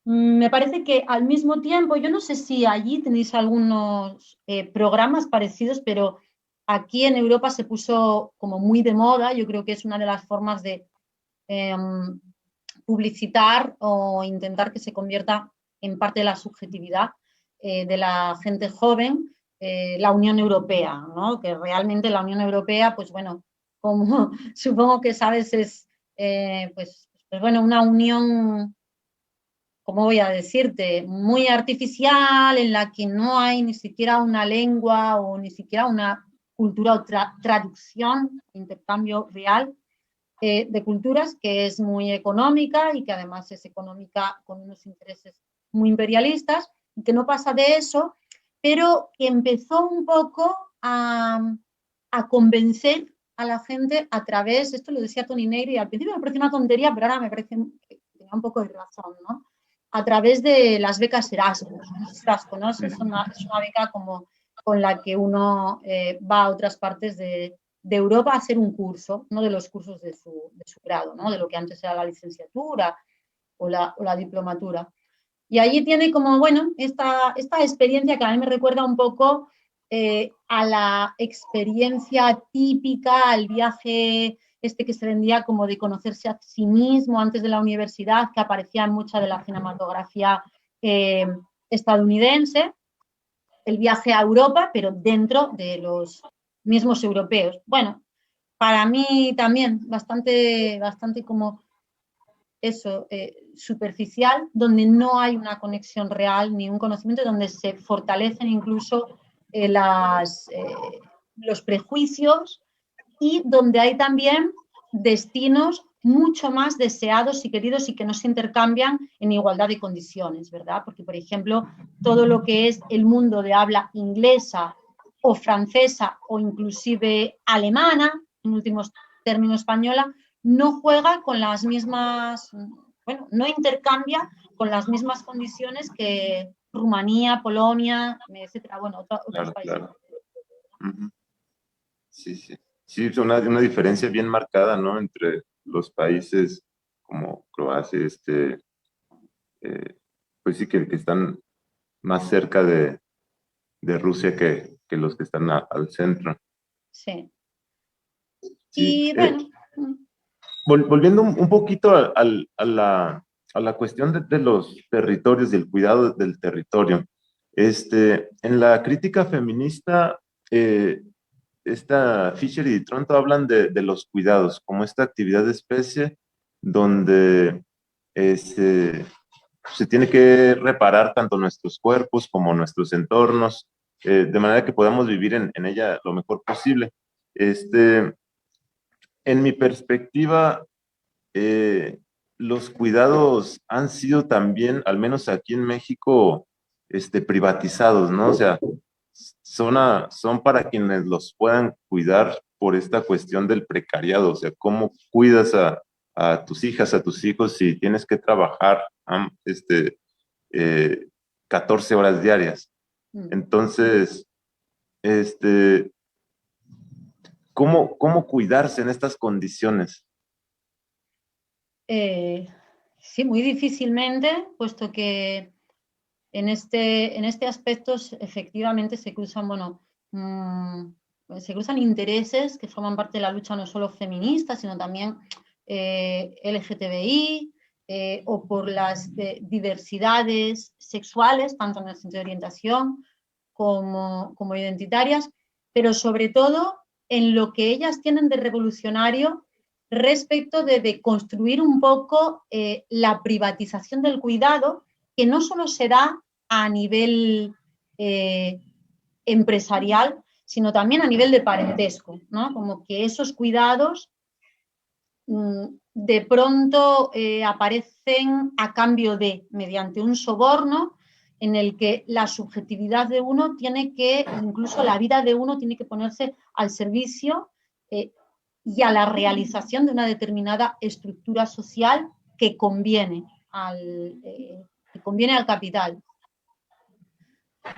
Me parece que al mismo tiempo, yo no sé si allí tenéis algunos programas parecidos, pero aquí en Europa se puso como muy de moda. Yo creo que es una de las formas de publicitar o intentar que se convierta en parte de la subjetividad de la gente joven, la Unión Europea, ¿no? Que realmente la Unión Europea, pues bueno, como supongo que sabes, es pues bueno, una unión, ¿cómo voy a decirte? Muy artificial, en la que no hay ni siquiera una lengua o ni siquiera una cultura o traducción, intercambio real de culturas, que es muy económica y que además es económica con unos intereses muy imperialistas, y que no pasa de eso, pero que empezó un poco a convencer a la gente a través, esto lo decía Toni Negri, y al principio me parecía una tontería, pero ahora me parece que tenía un poco de razón, ¿no? A través de las becas Erasmus. No sé si las conoces, es una beca como con la que uno va a otras partes de Europa a hacer un curso, no de los cursos de su grado, ¿no? De lo que antes era la licenciatura o la diplomatura. Y allí tiene como, bueno, esta experiencia que a mí me recuerda un poco a la experiencia típica, al viaje que se vendía como de conocerse a sí mismo antes de la universidad, que aparecía en mucha de la cinematografía estadounidense, el viaje a Europa, pero dentro de los mismos europeos. Bueno, para mí también bastante como eso, superficial, donde no hay una conexión real ni un conocimiento, donde se fortalecen incluso los prejuicios, y donde hay también destinos mucho más deseados y queridos y que no se intercambian en igualdad de condiciones, ¿verdad? Porque, por ejemplo, todo lo que es el mundo de habla inglesa o francesa o inclusive alemana, en últimos términos española, no juega con las mismas, bueno, no intercambia con las mismas condiciones que Rumanía, Polonia, etcétera, bueno, otros países. Claro. Sí, sí. Sí, es una diferencia bien marcada, ¿no? Entre los países como Croacia, pues sí, que están más cerca de Rusia que los que están al centro. Sí. Sí. Y bueno. Volviendo un poquito a la cuestión de los territorios, del cuidado del territorio. En la crítica feminista, Fisher y Tronto hablan de los cuidados como esta actividad de especie donde se tiene que reparar tanto nuestros cuerpos como nuestros entornos, de manera que podamos vivir en ella lo mejor posible. En mi perspectiva, los cuidados han sido también, al menos aquí en México, privatizados, ¿no? O sea, son para quienes los puedan cuidar por esta cuestión del precariado. O sea, ¿cómo cuidas a tus hijas, a tus hijos si tienes que trabajar 14 horas diarias? Entonces, ¿cómo cuidarse en estas condiciones? Sí, muy difícilmente, puesto que en este aspecto efectivamente se cruzan, bueno, se cruzan intereses que forman parte de la lucha no solo feminista, sino también LGTBI, o por las diversidades sexuales, tanto en el sentido de orientación como identitarias, pero sobre todo en lo que ellas tienen de revolucionario respecto de construir un poco la privatización del cuidado, que no solo se da a nivel empresarial, sino también a nivel de parentesco, ¿no? Como que esos cuidados de pronto aparecen a cambio mediante un soborno, en el que la subjetividad de uno tiene que, incluso la vida de uno tiene que ponerse al servicio y a la realización de una determinada estructura social que conviene al capital.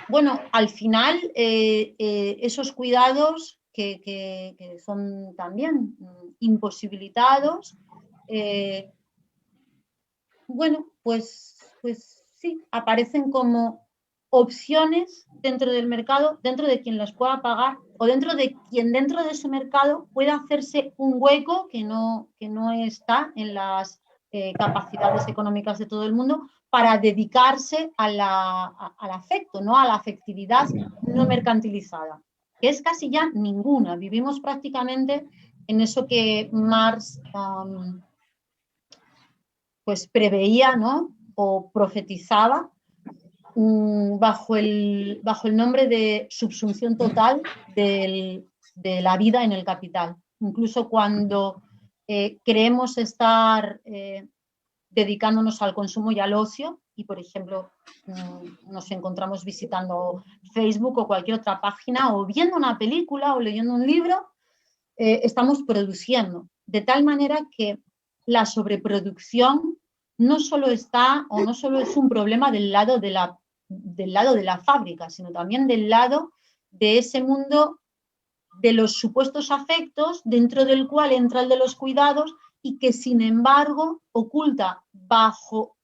Bueno, al final esos cuidados que son también imposibilitados, bueno, pues sí, aparecen como opciones dentro del mercado, dentro de quien las pueda pagar o dentro de quien dentro de ese mercado pueda hacerse un hueco que no está en las capacidades económicas de todo el mundo para dedicarse al afecto, ¿no? A la afectividad no mercantilizada, que es casi ya ninguna. Vivimos prácticamente en eso que Marx pues preveía, ¿no? O profetizaba bajo el nombre de subsunción total de la vida en el capital. Incluso cuando creemos estar dedicándonos al consumo y al ocio, y por ejemplo nos encontramos visitando Facebook o cualquier otra página, o viendo una película o leyendo un libro, estamos produciendo, de tal manera que la sobreproducción no solo está o no solo es un problema del lado de la fábrica, sino también del lado de ese mundo de los supuestos afectos, dentro del cual entra el de los cuidados y que sin embargo oculta bajo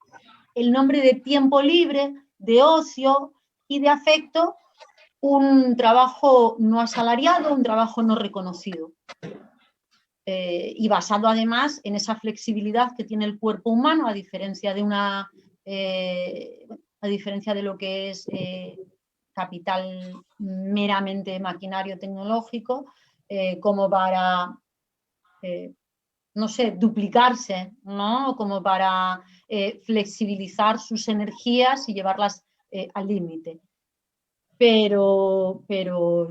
el nombre de tiempo libre, de ocio y de afecto un trabajo no asalariado, un trabajo no reconocido. Y basado además en esa flexibilidad que tiene el cuerpo humano, a diferencia de lo que es capital meramente maquinario tecnológico, como para, no sé, duplicarse, ¿no? Como para flexibilizar sus energías y llevarlas al límite. Pero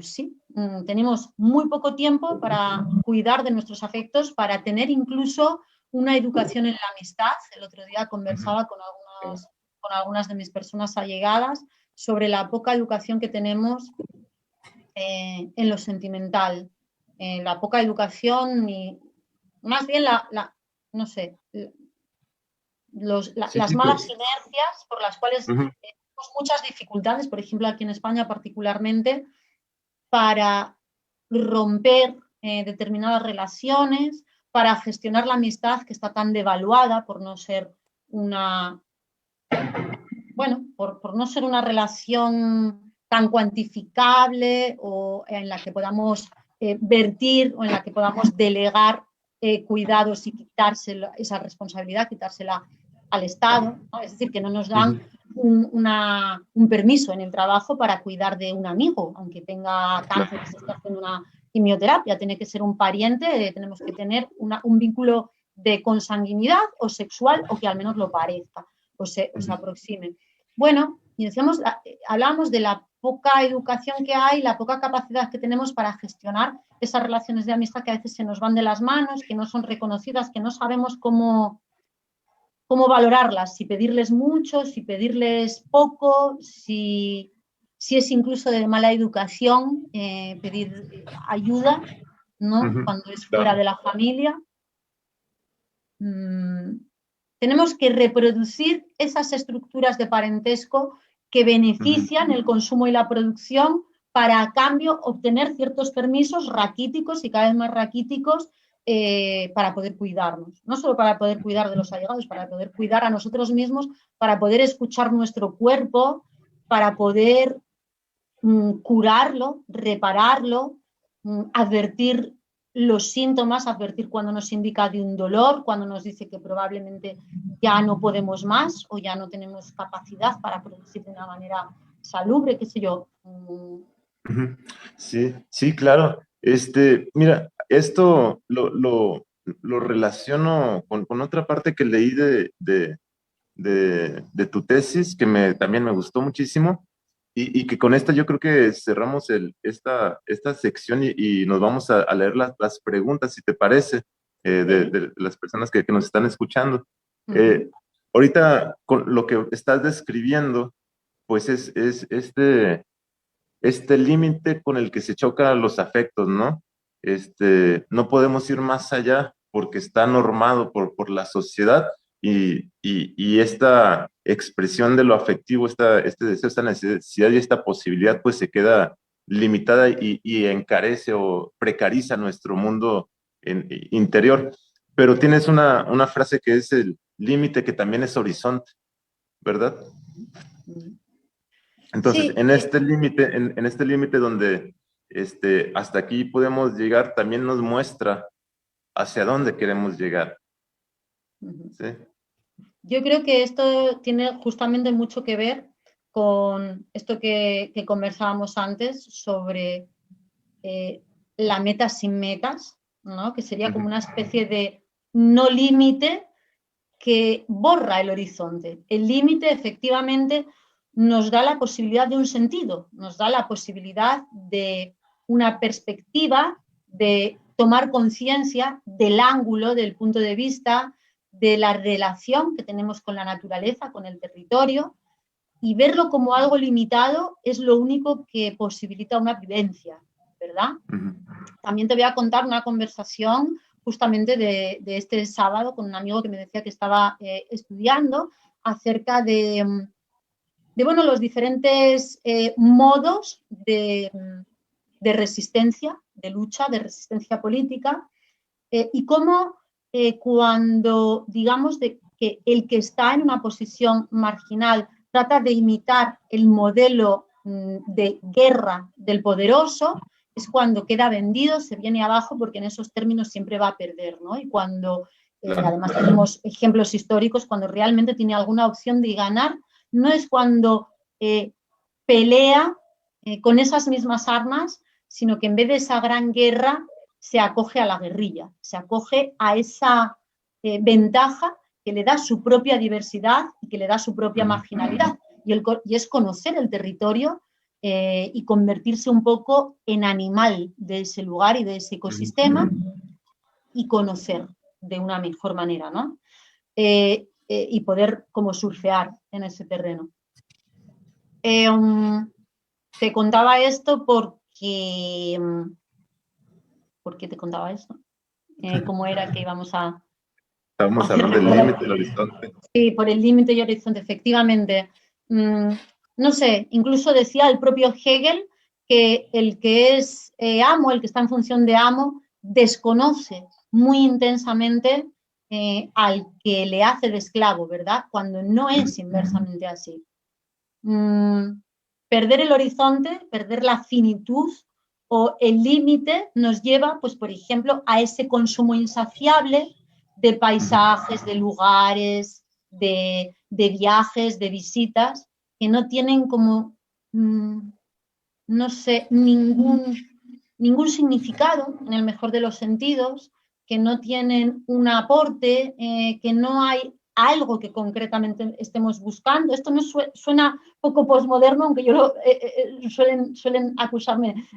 sí, tenemos muy poco tiempo para cuidar de nuestros afectos, para tener incluso una educación en la amistad. El otro día conversaba con algunas de mis personas allegadas sobre la poca educación que tenemos en lo sentimental, la poca educación y más bien no sé, las malas inercias por las cuales tenemos muchas dificultades, por ejemplo aquí en España particularmente, para romper determinadas relaciones, para gestionar la amistad que está tan devaluada por no ser por no ser una relación tan cuantificable o en la que podamos vertir o en la que podamos delegar cuidados y quitarse esa responsabilidad, quitársela al Estado, ¿no? Es decir, que no nos dan un permiso en el trabajo para cuidar de un amigo, aunque tenga cáncer y se esté haciendo una quimioterapia, tiene que ser un pariente, tenemos que tener un vínculo de consanguinidad o sexual o que al menos lo parezca o se aproxime. Bueno, y hablábamos de la poca educación que hay, la poca capacidad que tenemos para gestionar esas relaciones de amistad que a veces se nos van de las manos, que no son reconocidas, que no sabemos cómo valorarlas, si pedirles mucho, si pedirles poco, si es incluso de mala educación pedir ayuda, ¿no? Cuando es fuera de la familia. Tenemos que reproducir esas estructuras de parentesco que benefician el consumo y la producción para, a cambio, obtener ciertos permisos raquíticos y cada vez más raquíticos para poder cuidarnos. No solo para poder cuidar de los allegados, para poder cuidar a nosotros mismos, para poder escuchar nuestro cuerpo, para poder curarlo, repararlo, advertir los síntomas, advertir cuando nos indica de un dolor, cuando nos dice que probablemente ya no podemos más o ya no tenemos capacidad para producir de una manera salubre, qué sé yo. Sí, claro. Mira, esto lo relaciono con otra parte que leí de tu tesis, que también me gustó muchísimo, y que con esta yo creo que cerramos esta sección y nos vamos a leer las preguntas, si te parece, de las personas que nos están escuchando. Ahorita, con lo que estás describiendo, pues es este límite con el que se chocan los afectos, ¿no? No podemos ir más allá porque está normado por la sociedad y esta expresión de lo afectivo, este deseo, esta necesidad y esta posibilidad, pues se queda limitada y encarece o precariza nuestro mundo interior. Pero tienes una frase que es el límite que también es horizonte, ¿verdad? Entonces, Sí, en este límite donde hasta aquí podemos llegar, también nos muestra hacia dónde queremos llegar. ¿Sí? yo creo que esto tiene justamente mucho que ver con esto que conversábamos antes sobre la meta sin metas, ¿no? Que sería como una especie de no límite que borra el horizonte. El límite efectivamente nos da la posibilidad de un sentido, nos da la posibilidad de una perspectiva, de tomar conciencia del ángulo, del punto de vista, de la relación que tenemos con la naturaleza, con el territorio, y verlo como algo limitado es lo único que posibilita una vivencia, ¿verdad? También te voy a contar una conversación justamente de este sábado con un amigo que me decía que estaba estudiando acerca de bueno, los diferentes modos de resistencia, de lucha, de resistencia política, y cómo cuando digamos que el que está en una posición marginal trata de imitar el modelo de guerra del poderoso, es cuando queda vendido, se viene abajo, porque en esos términos siempre va a perder, ¿no? Y cuando, además tenemos ejemplos históricos, cuando realmente tiene alguna opción de ganar, no es cuando pelea con esas mismas armas, sino que en vez de esa gran guerra se acoge a la guerrilla, se acoge a esa ventaja que le da su propia diversidad y que le da su propia marginalidad. Y es conocer el territorio y convertirse un poco en animal de ese lugar y de ese ecosistema y conocer de una mejor manera, ¿no? Y poder como surfear en ese terreno. Te contaba esto porque... ¿Por qué te contaba esto? ¿Cómo era que íbamos a Estamos hablando del límite del horizonte. Sí, por el límite y horizonte, efectivamente. No sé, incluso decía el propio Hegel que el que es amo, el que está en función de amo, desconoce muy intensamente al que le hace de esclavo, ¿verdad? Cuando no es inversamente así. Perder el horizonte, perder la finitud o el límite nos lleva, pues, por ejemplo, a ese consumo insaciable de paisajes, de lugares, de viajes, de visitas, que no tienen como, no sé, ningún significado, en el mejor de los sentidos, que no tienen un aporte, que no hay algo que concretamente estemos buscando. Esto no suena poco posmoderno, aunque yo suelen acusarme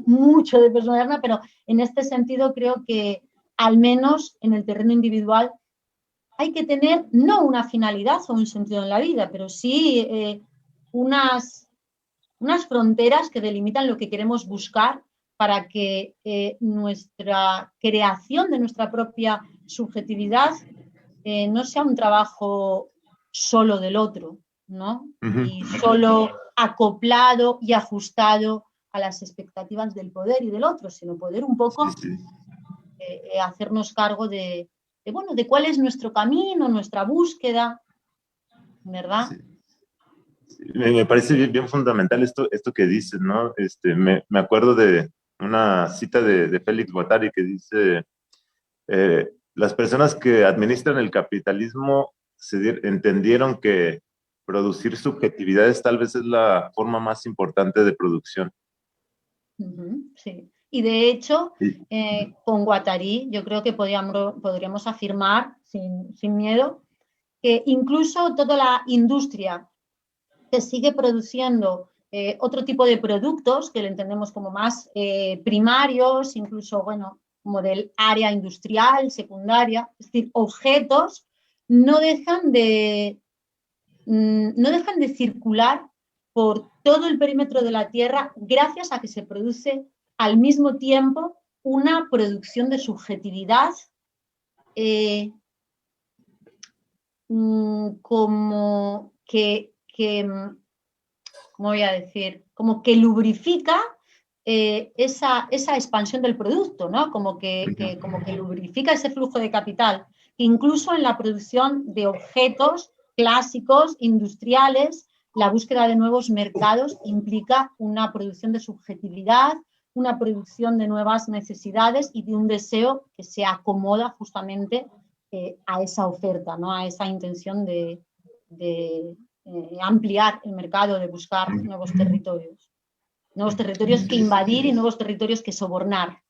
mucho de posmoderna, pero en este sentido creo que al menos en el terreno individual hay que tener no una finalidad o un sentido en la vida, pero sí unas fronteras que delimitan lo que queremos buscar para que nuestra creación de nuestra propia subjetividad no sea un trabajo solo del otro, ¿no? Y solo acoplado y ajustado a las expectativas del poder y del otro, sino poder un poco hacernos cargo de cuál es nuestro camino, nuestra búsqueda, ¿verdad? Sí. Me parece bien fundamental esto que dices, ¿no? Me acuerdo de una cita de Félix Guattari que dice, las personas que administran el capitalismo entendieron que producir subjetividades tal vez es la forma más importante de producción. Sí. Y de hecho, Sí. con Guattari yo creo que podríamos afirmar sin miedo que incluso toda la industria que sigue produciendo otro tipo de productos que le entendemos como más primarios, incluso, bueno, como del área industrial, secundaria, es decir, objetos, no dejan de circular por todo el perímetro de la Tierra gracias a que se produce al mismo tiempo una producción de subjetividad como que ¿cómo voy a decir? Como que lubrifica esa expansión del producto, ¿no? Como que lubrifica ese flujo de capital, incluso en la producción de objetos clásicos, industriales. La búsqueda de nuevos mercados implica una producción de subjetividad, una producción de nuevas necesidades y de un deseo que se acomoda justamente a esa oferta, ¿no? A esa intención de ampliar el mercado, de buscar nuevos territorios que invadir y nuevos territorios que sobornar.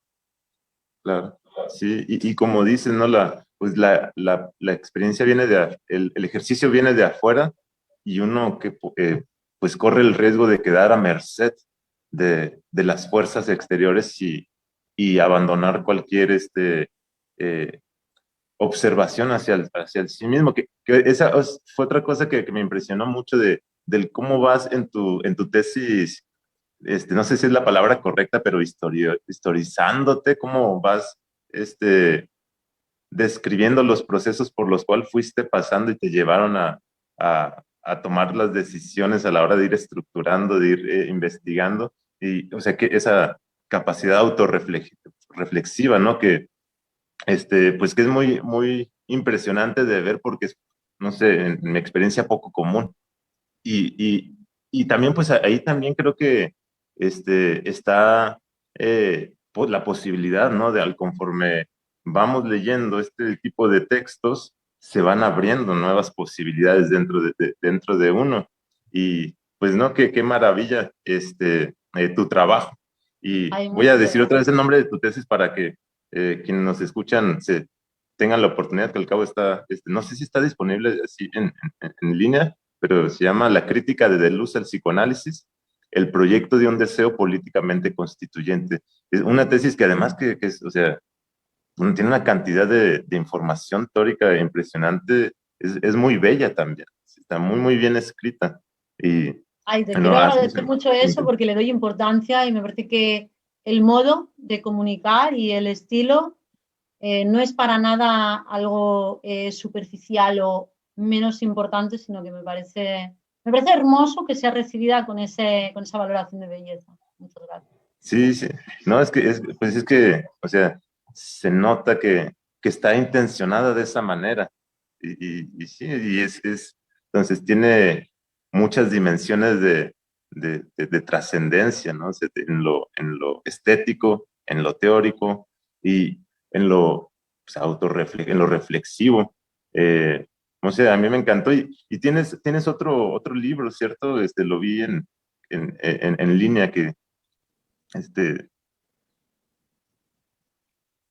Claro, sí, y como dices, ¿no? Pues la experiencia viene el ejercicio viene de afuera y uno que pues corre el riesgo de quedar a merced de las fuerzas exteriores y abandonar cualquier observación hacia el sí mismo, que esa fue otra cosa que me impresionó mucho del cómo vas en tu tesis, no sé si es la palabra correcta, pero historizándote, cómo vas describiendo los procesos por los cuales fuiste pasando y te llevaron a tomar las decisiones a la hora de ir estructurando, de ir investigando, y o sea que esa capacidad autorreflexiva, ¿no? Que pues que es muy, muy impresionante de ver porque es, no sé, en mi experiencia poco común. Y también, pues ahí también creo que está pues, la posibilidad, ¿no? De al conforme vamos leyendo este tipo de textos, se van abriendo nuevas posibilidades dentro de uno. Y pues, ¿no? Qué maravilla tu trabajo. Y Ay, voy a muchas decir otra vez gracias. el nombre de tu tesis para que quienes nos escuchan tengan la oportunidad, que al cabo está, no sé si está disponible así en línea, pero se llama La crítica de Deleuze al psicoanálisis, el proyecto de un deseo políticamente constituyente. Es una tesis que además que es, o sea, tiene una cantidad de información teórica impresionante, es muy bella también, está muy, muy bien escrita. Y Ay, te bueno, quiero agradecer mucho eso porque le doy importancia y me parece que el modo de comunicar y el estilo no es para nada algo superficial o menos importante, sino que me parece hermoso que sea recibida con esa valoración de belleza. Muchas gracias. sí, sí, no, pues es que, o sea, se nota que está intencionada de esa manera. Y sí, entonces tiene muchas dimensiones de trascendencia, ¿no? O sea, en lo estético, en lo teórico y en lo, pues, en lo reflexivo. O sea, a mí me encantó. Y tienes otro libro, ¿cierto? Lo vi en línea que,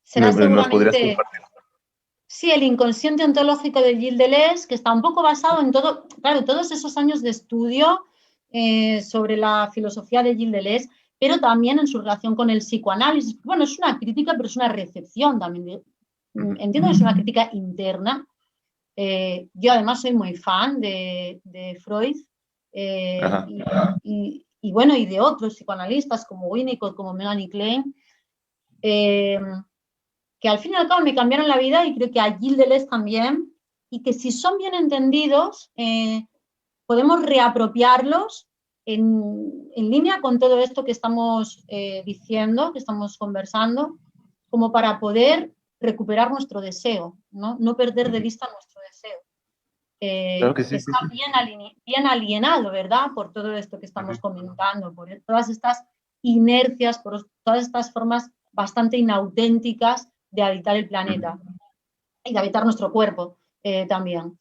Será ¿nos podrías seguramente, compartir? sí, el inconsciente ontológico de Gilles Deleuze, que está un poco basado en todo, claro, todos esos años de estudio sobre la filosofía de Gilles Deleuze, pero también en su relación con el psicoanálisis. Bueno, es una crítica, pero es una recepción también. Entiendo que es una crítica interna. Yo además soy muy fan de Freud Ajá. y bueno, y de otros psicoanalistas como Winnicott, como Melanie Klein, que al fin y al cabo me cambiaron la vida y creo que a Gilles Deleuze también, y que si son bien entendidos, podemos reapropiarlos en línea con todo esto que estamos diciendo, que estamos conversando, como para poder recuperar nuestro deseo, no perder de vista nuestro deseo, Claro que que sí, sí, está sí. bien alienado, ¿verdad? Por todo esto que estamos comentando, por todas estas inercias, por todas estas formas bastante inauténticas de habitar el planeta y de habitar nuestro cuerpo también.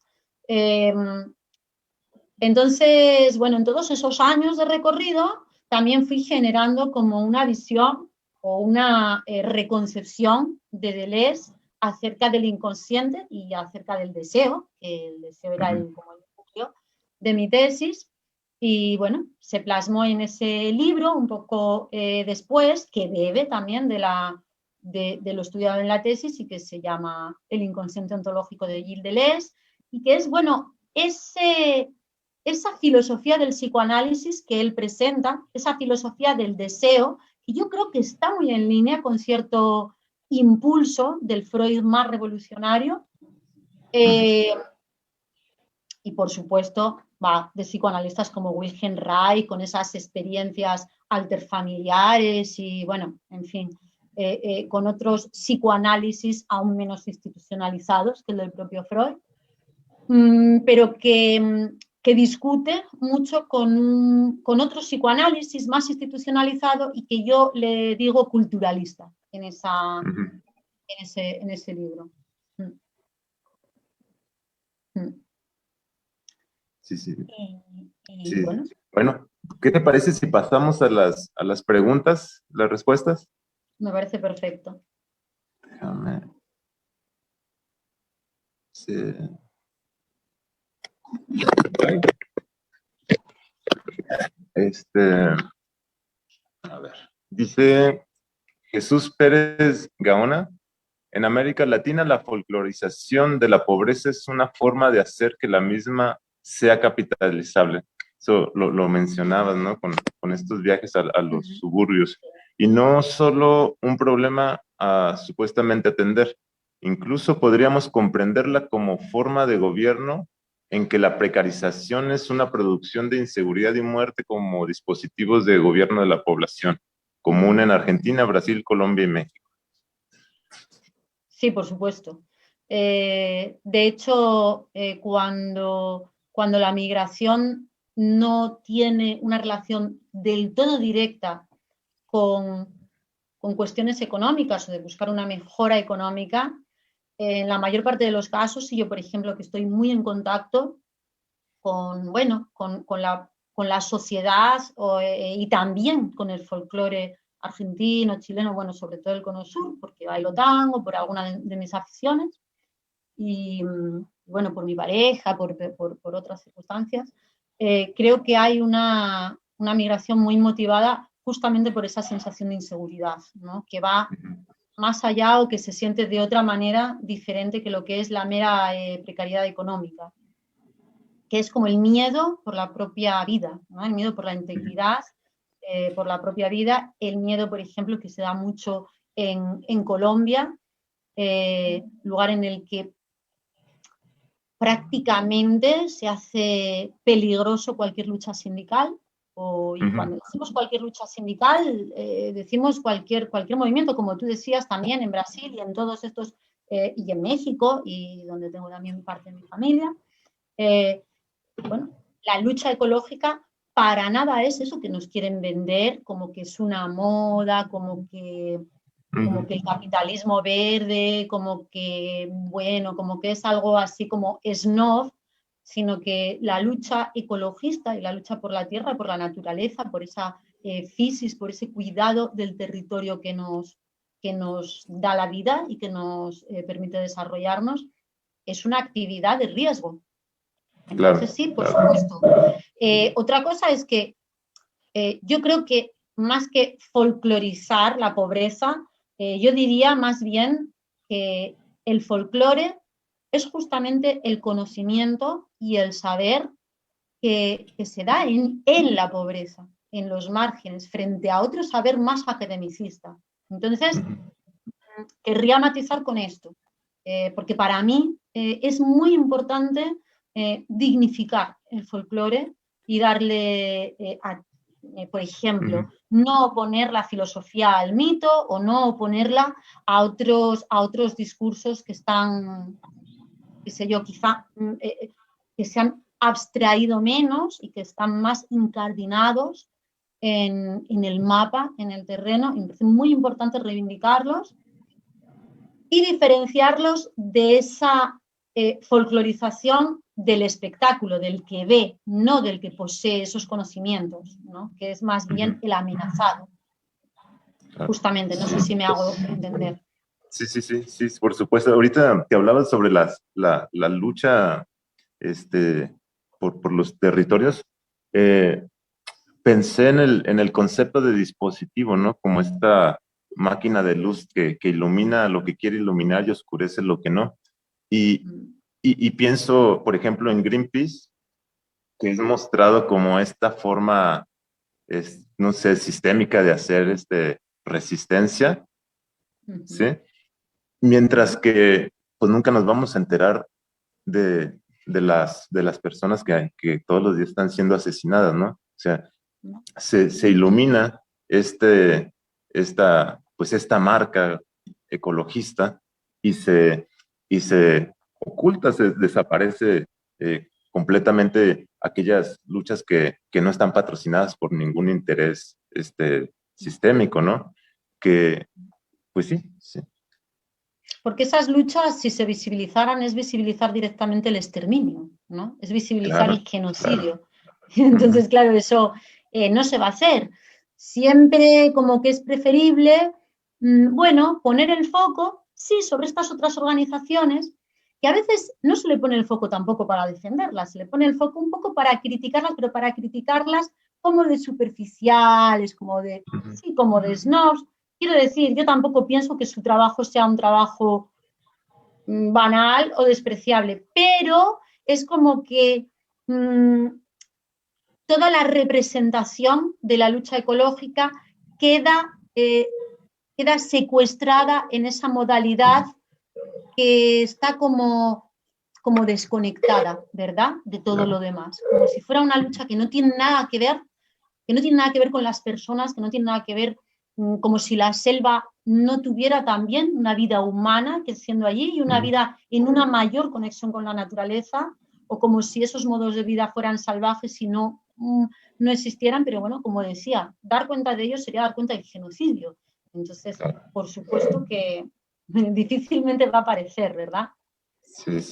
Entonces, bueno, en todos esos años de recorrido también fui generando como una visión o una reconcepción de Deleuze acerca del inconsciente y acerca del deseo, que el deseo era como el núcleo de mi tesis. Y bueno, se plasmó en ese libro un poco después, que bebe también de lo estudiado en la tesis y que se llama El inconsciente ontológico de Gilles Deleuze, y que es, bueno, esa filosofía del psicoanálisis que él presenta, esa filosofía del deseo, que yo creo que está muy en línea con cierto impulso del Freud más revolucionario. Y por supuesto, va de psicoanalistas como Wilhelm Reich, con esas experiencias alterfamiliares y, bueno, en fin, con otros psicoanálisis aún menos institucionalizados que el del propio Freud, pero que discute mucho con otro psicoanálisis más institucionalizado y que yo le digo culturalista en ese libro. Sí, sí. Y Sí. bueno. Bueno, ¿qué te parece si pasamos a las preguntas, las respuestas? Me parece perfecto. Déjame. Sí. A ver, dice Jesús Pérez Gaona, en América Latina la folclorización de la pobreza es una forma de hacer que la misma sea capitalizable. Eso lo mencionabas, ¿no? Con estos viajes a los suburbios. Y no solo un problema a supuestamente atender, incluso podríamos comprenderla como forma de gobierno en que la precarización es una producción de inseguridad y muerte como dispositivos de gobierno de la población, común en Argentina, Brasil, Colombia y México. Sí, por supuesto. De hecho, cuando la migración no tiene una relación del todo directa con cuestiones económicas o de buscar una mejora económica, en la mayor parte de los casos, y yo, por ejemplo, que estoy muy en contacto con la sociedad y también con el folclore argentino, chileno, bueno, sobre todo el Cono Sur, porque bailo tango, por alguna de mis aficiones, y bueno, por mi pareja, por otras circunstancias, creo que hay una migración muy motivada justamente por esa sensación de inseguridad, ¿no? Que va más allá o que se siente de otra manera diferente que lo que es la mera precariedad económica, que es como el miedo por la propia vida, ¿no? El miedo por la integridad, por la propia vida, el miedo, por ejemplo, que se da mucho en Colombia, lugar en el que prácticamente se hace peligroso cualquier lucha sindical, y cuando decimos cualquier lucha sindical, decimos cualquier movimiento, como tú decías también en Brasil y en todos estos, y en México, y donde tengo también parte de mi familia. Bueno, la lucha ecológica para nada es eso que nos quieren vender, como que es una moda, como que el capitalismo verde, como que, bueno, como que es algo así como snob, sino que la lucha ecologista y la lucha por la tierra, por la naturaleza, por esa fisis, por ese cuidado del territorio que nos da la vida y que nos permite desarrollarnos, es una actividad de riesgo. Entonces, sí, por supuesto. Otra cosa es que yo creo que más que folclorizar la pobreza, yo diría más bien que el folclore es justamente el conocimiento y el saber que se da en la pobreza, en los márgenes, frente a otro saber más academicista. Entonces, querría matizar con esto, porque para mí es muy importante dignificar el folclore y darle, por ejemplo, no oponer la filosofía al mito o no oponerla a otros discursos que están, qué sé yo, quizá que se han abstraído menos y que están más incardinados en el mapa, en el terreno. Y me parece muy importante reivindicarlos y diferenciarlos de esa folclorización del espectáculo, del que ve, no del que posee esos conocimientos, ¿no? Que es más bien el amenazado. Justamente, no sé si me hago entender. Sí, por supuesto. Ahorita te hablabas sobre la lucha por los territorios. Pensé en el concepto de dispositivo, ¿no? Como esta máquina de luz que ilumina lo que quiere iluminar y oscurece lo que no. Y pienso, por ejemplo, en Greenpeace, que es mostrado como esta forma, no sé, sistémica de hacer resistencia, ¿sí? Mientras que, pues nunca nos vamos a enterar de de las personas que todos los días están siendo asesinadas, ¿no? O sea, se ilumina esta marca ecologista y se oculta, se desaparece completamente aquellas luchas que no están patrocinadas por ningún interés sistémico, ¿no? Que, pues sí. Porque esas luchas, si se visibilizaran, es visibilizar directamente el exterminio, ¿no? Es visibilizar el genocidio. Claro. Entonces, claro, eso no se va a hacer. Siempre como que es preferible, bueno, poner el foco, sí, sobre estas otras organizaciones, que a veces no se le pone el foco tampoco para defenderlas, se le pone el foco un poco para criticarlas, pero para criticarlas como de superficiales, como de, sí, como de snobs. Quiero decir, yo tampoco pienso que su trabajo sea un trabajo banal o despreciable, pero es como que toda la representación de la lucha ecológica queda secuestrada en esa modalidad que está como desconectada, ¿verdad?, de todo lo demás, como si fuera una lucha que no tiene nada que ver con las personas, que no tiene nada que ver, como si la selva no tuviera también una vida humana que siendo allí y una vida en una mayor conexión con la naturaleza, o como si esos modos de vida fueran salvajes y no existieran, pero bueno, como decía, dar cuenta de ellos sería dar cuenta del genocidio. Entonces, por supuesto que difícilmente va a aparecer, ¿verdad? Sí.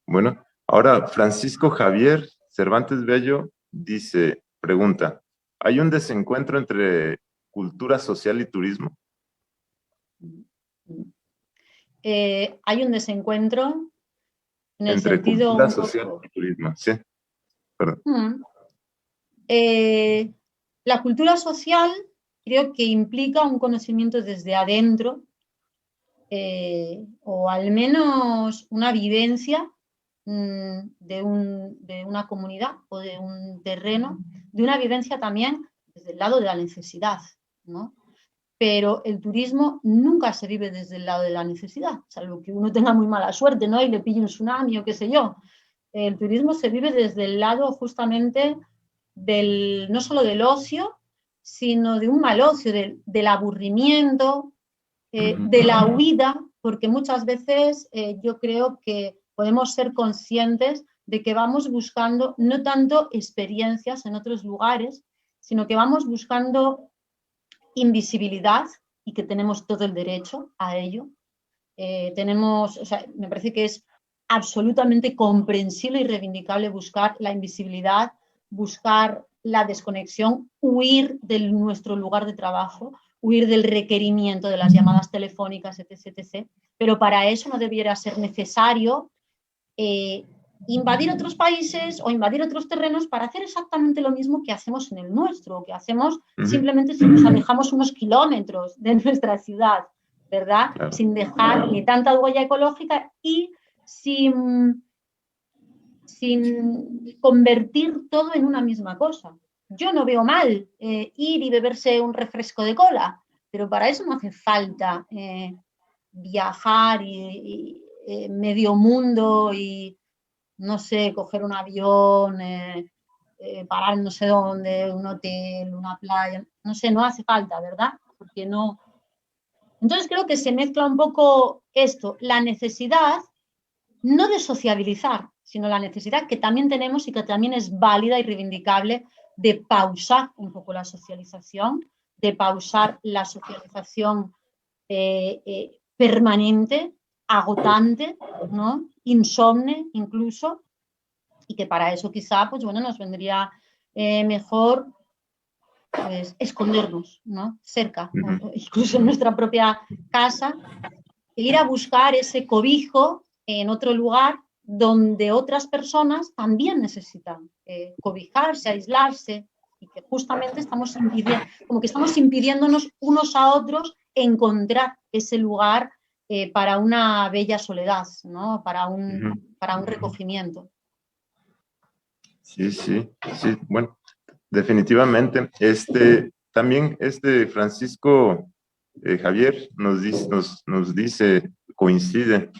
Bueno, ahora Francisco Javier Cervantes Bello pregunta, ¿hay un desencuentro entre cultura social y turismo? Hay un desencuentro en el entre sentido cultura social y turismo, sí. Perdón. La cultura social creo que implica un conocimiento desde adentro, o al menos una vivencia de una comunidad o de un terreno, de una vivencia también desde el lado de la necesidad, ¿no? Pero el turismo nunca se vive desde el lado de la necesidad, salvo que uno tenga muy mala suerte, ¿no?, y le pille un tsunami o qué sé yo. El turismo se vive desde el lado justamente no solo del ocio, sino de un mal ocio, del aburrimiento, de la huida, porque muchas veces yo creo que podemos ser conscientes de que vamos buscando no tanto experiencias en otros lugares, sino que vamos buscando invisibilidad y que tenemos todo el derecho a ello. Me parece que es absolutamente comprensible y reivindicable buscar la invisibilidad, buscar la desconexión, huir de nuestro lugar de trabajo, huir del requerimiento de las llamadas telefónicas, etc. Pero para eso no debiera ser necesario invadir otros países o invadir otros terrenos para hacer exactamente lo mismo que hacemos en el nuestro, que hacemos simplemente si nos alejamos unos kilómetros de nuestra ciudad, ¿verdad? Claro. Sin dejar ni tanta huella ecológica y sin convertir todo en una misma cosa. Yo no veo mal ir y beberse un refresco de cola, pero para eso no hace falta viajar y medio mundo y, no sé, coger un avión, parar no sé dónde, un hotel, una playa, no sé, no hace falta, ¿verdad? Porque no. Entonces creo que se mezcla un poco esto, la necesidad no de sociabilizar, sino la necesidad que también tenemos y que también es válida y reivindicable de pausar un poco la socialización, de pausar la socialización permanente, agotante, ¿no?, insomne incluso, y que para eso quizá, pues bueno, nos vendría mejor pues escondernos, ¿no?, cerca, incluso en nuestra propia casa, e ir a buscar ese cobijo en otro lugar donde otras personas también necesitan cobijarse, aislarse, y que justamente estamos impidiéndonos unos a otros encontrar ese lugar para una bella soledad, ¿no?, para un recogimiento. Sí, bueno, definitivamente. También Francisco Javier nos dice, coincide,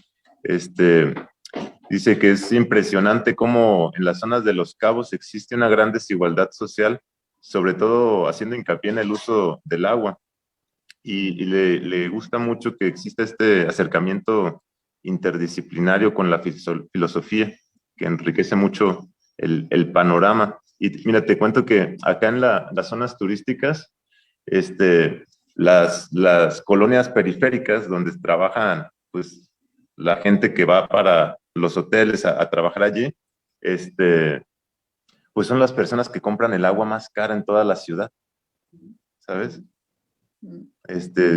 dice que es impresionante cómo en las zonas de Los Cabos existe una gran desigualdad social, sobre todo haciendo hincapié en el uso del agua. Y le gusta mucho que exista este acercamiento interdisciplinario con la filosofía, que enriquece mucho el panorama. Y mira, te cuento que acá en las zonas turísticas, las colonias periféricas donde trabajan pues la gente que va para los hoteles a trabajar allí, pues son las personas que compran el agua más cara en toda la ciudad, ¿sabes?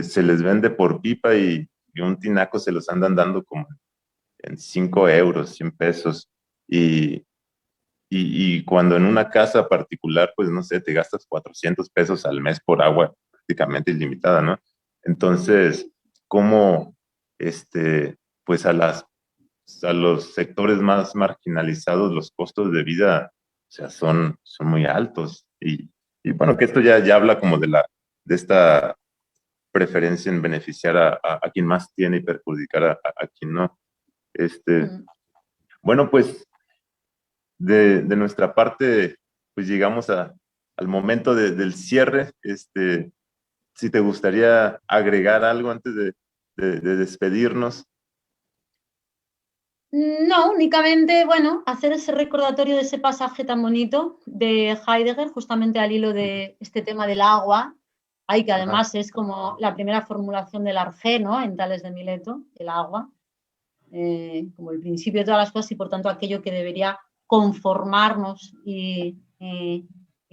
Se les vende por pipa y un tinaco se los andan dando como en 5 euros, 100 pesos. Y cuando en una casa particular, pues no sé, te gastas 400 pesos al mes por agua prácticamente ilimitada, ¿no? Entonces, ¿cómo, pues a los sectores más marginalizados los costos de vida, o sea, son muy altos? Y bueno, que esto ya habla como de esta preferencia en beneficiar a quien más tiene y perjudicar a quien no. Bueno, pues de nuestra parte, pues llegamos al momento del cierre. Si te gustaría agregar algo antes de despedirnos. No, únicamente, bueno, hacer ese recordatorio de ese pasaje tan bonito de Heidegger, justamente al hilo de este tema del agua, ahí que además es como la primera formulación del Arjé, ¿no? En Tales de Mileto, el agua, como el principio de todas las cosas y por tanto aquello que debería conformarnos y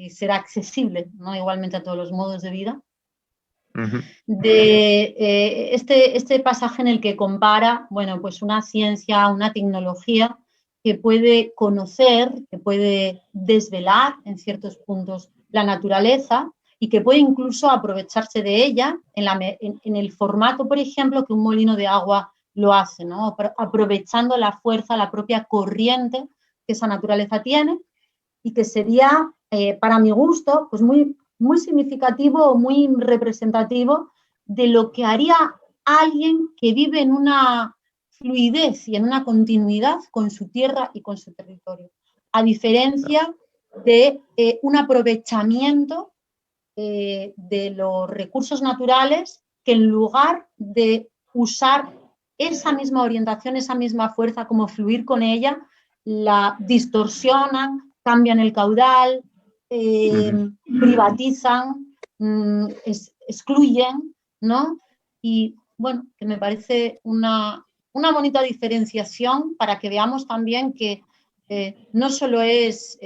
ser accesible, ¿no? Igualmente a todos los modos de vida. De este pasaje en el que compara, bueno, pues una ciencia, una tecnología que puede conocer, que puede desvelar en ciertos puntos la naturaleza y que puede incluso aprovecharse de ella en el formato, por ejemplo, que un molino de agua lo hace, ¿no? Aprovechando la fuerza, la propia corriente que esa naturaleza tiene y que sería, para mi gusto, pues muy significativo o muy representativo de lo que haría alguien que vive en una fluidez y en una continuidad con su tierra y con su territorio, a diferencia de un aprovechamiento de los recursos naturales que en lugar de usar esa misma orientación, esa misma fuerza, como fluir con ella, la distorsionan, cambian el caudal, privatizan, excluyen, ¿no? Y bueno, que me parece una bonita diferenciación para que veamos también que no solo es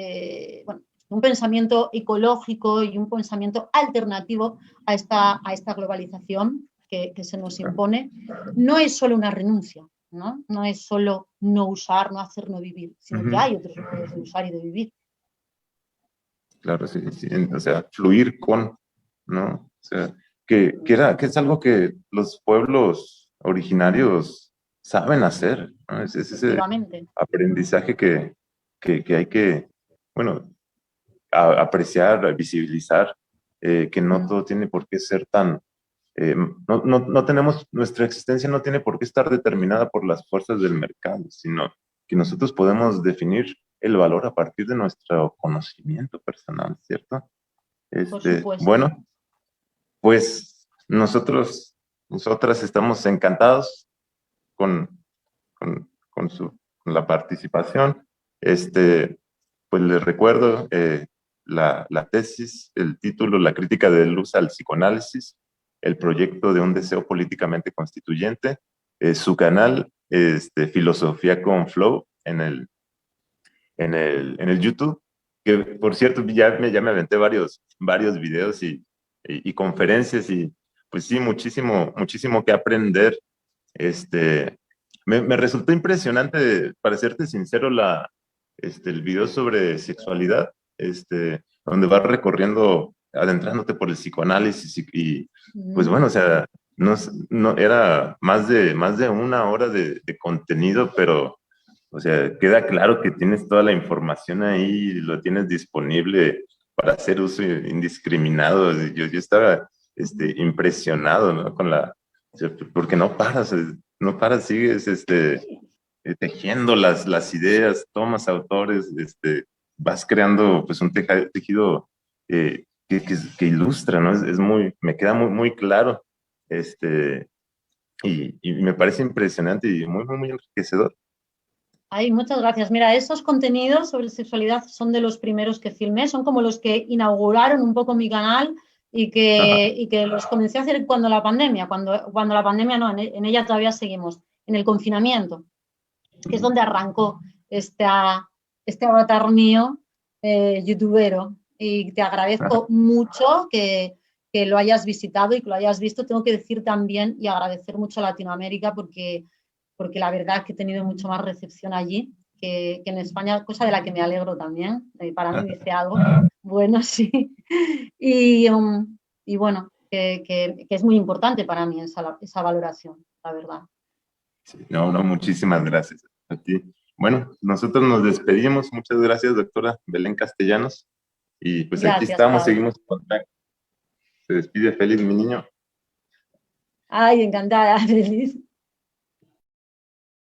bueno, un pensamiento ecológico y un pensamiento alternativo a esta globalización que se nos impone, no es solo una renuncia, ¿no? No es solo no usar, no hacer, no vivir, sino que hay otros modos de usar y de vivir. Claro, sí, o sea, fluir con, ¿no? O sea, que es algo que los pueblos originarios saben hacer, ¿no? Es ese aprendizaje que hay que, bueno, apreciar, visibilizar, que no todo tiene por qué ser tan, no tenemos, nuestra existencia no tiene por qué estar determinada por las fuerzas del mercado, sino que nosotros podemos definir el valor a partir de nuestro conocimiento personal, ¿cierto? Por supuesto. Bueno, pues nosotras estamos encantados con la participación. Pues les recuerdo la tesis, el título, La crítica de luz al psicoanálisis, el proyecto de un deseo políticamente constituyente, su canal, Filosofía con Flow, en el YouTube, que por cierto ya me aventé varios videos y conferencias y pues sí, muchísimo que aprender. Me resultó impresionante, para serte sincero, el video sobre sexualidad, donde vas recorriendo, adentrándote por el psicoanálisis y pues bueno, o sea, no era más de 1 hora de contenido, pero o sea, queda claro que tienes toda la información ahí, lo tienes disponible para hacer uso indiscriminado. Yo estaba impresionado, ¿no? O sea, porque no paras, sigues tejiendo las ideas, tomas autores, vas creando pues un tejido que ilustra, ¿no? Me queda muy claro, y me parece impresionante y muy enriquecedor. Ay, muchas gracias. Mira, esos contenidos sobre sexualidad son de los primeros que filmé, son como los que inauguraron un poco mi canal y que los comencé a hacer cuando la pandemia, cuando la pandemia no, en ella todavía seguimos, en el confinamiento, que es donde arrancó este avatar mío, youtubero. Y te agradezco mucho que lo hayas visitado y que lo hayas visto. Tengo que decir también y agradecer mucho a Latinoamérica porque la verdad es que he tenido mucho más recepción allí que en España, cosa de la que me alegro también. Para mí dice algo bueno, sí. Y bueno, que es muy importante para mí esa valoración, la verdad. Sí, no, muchísimas gracias a ti. Bueno, nosotros nos despedimos. Muchas gracias, doctora Belén Castellanos. Y pues aquí Gracias, estamos, Pablo. seguimos en contacto. Se despide feliz, mi niño. Ay, encantada, feliz.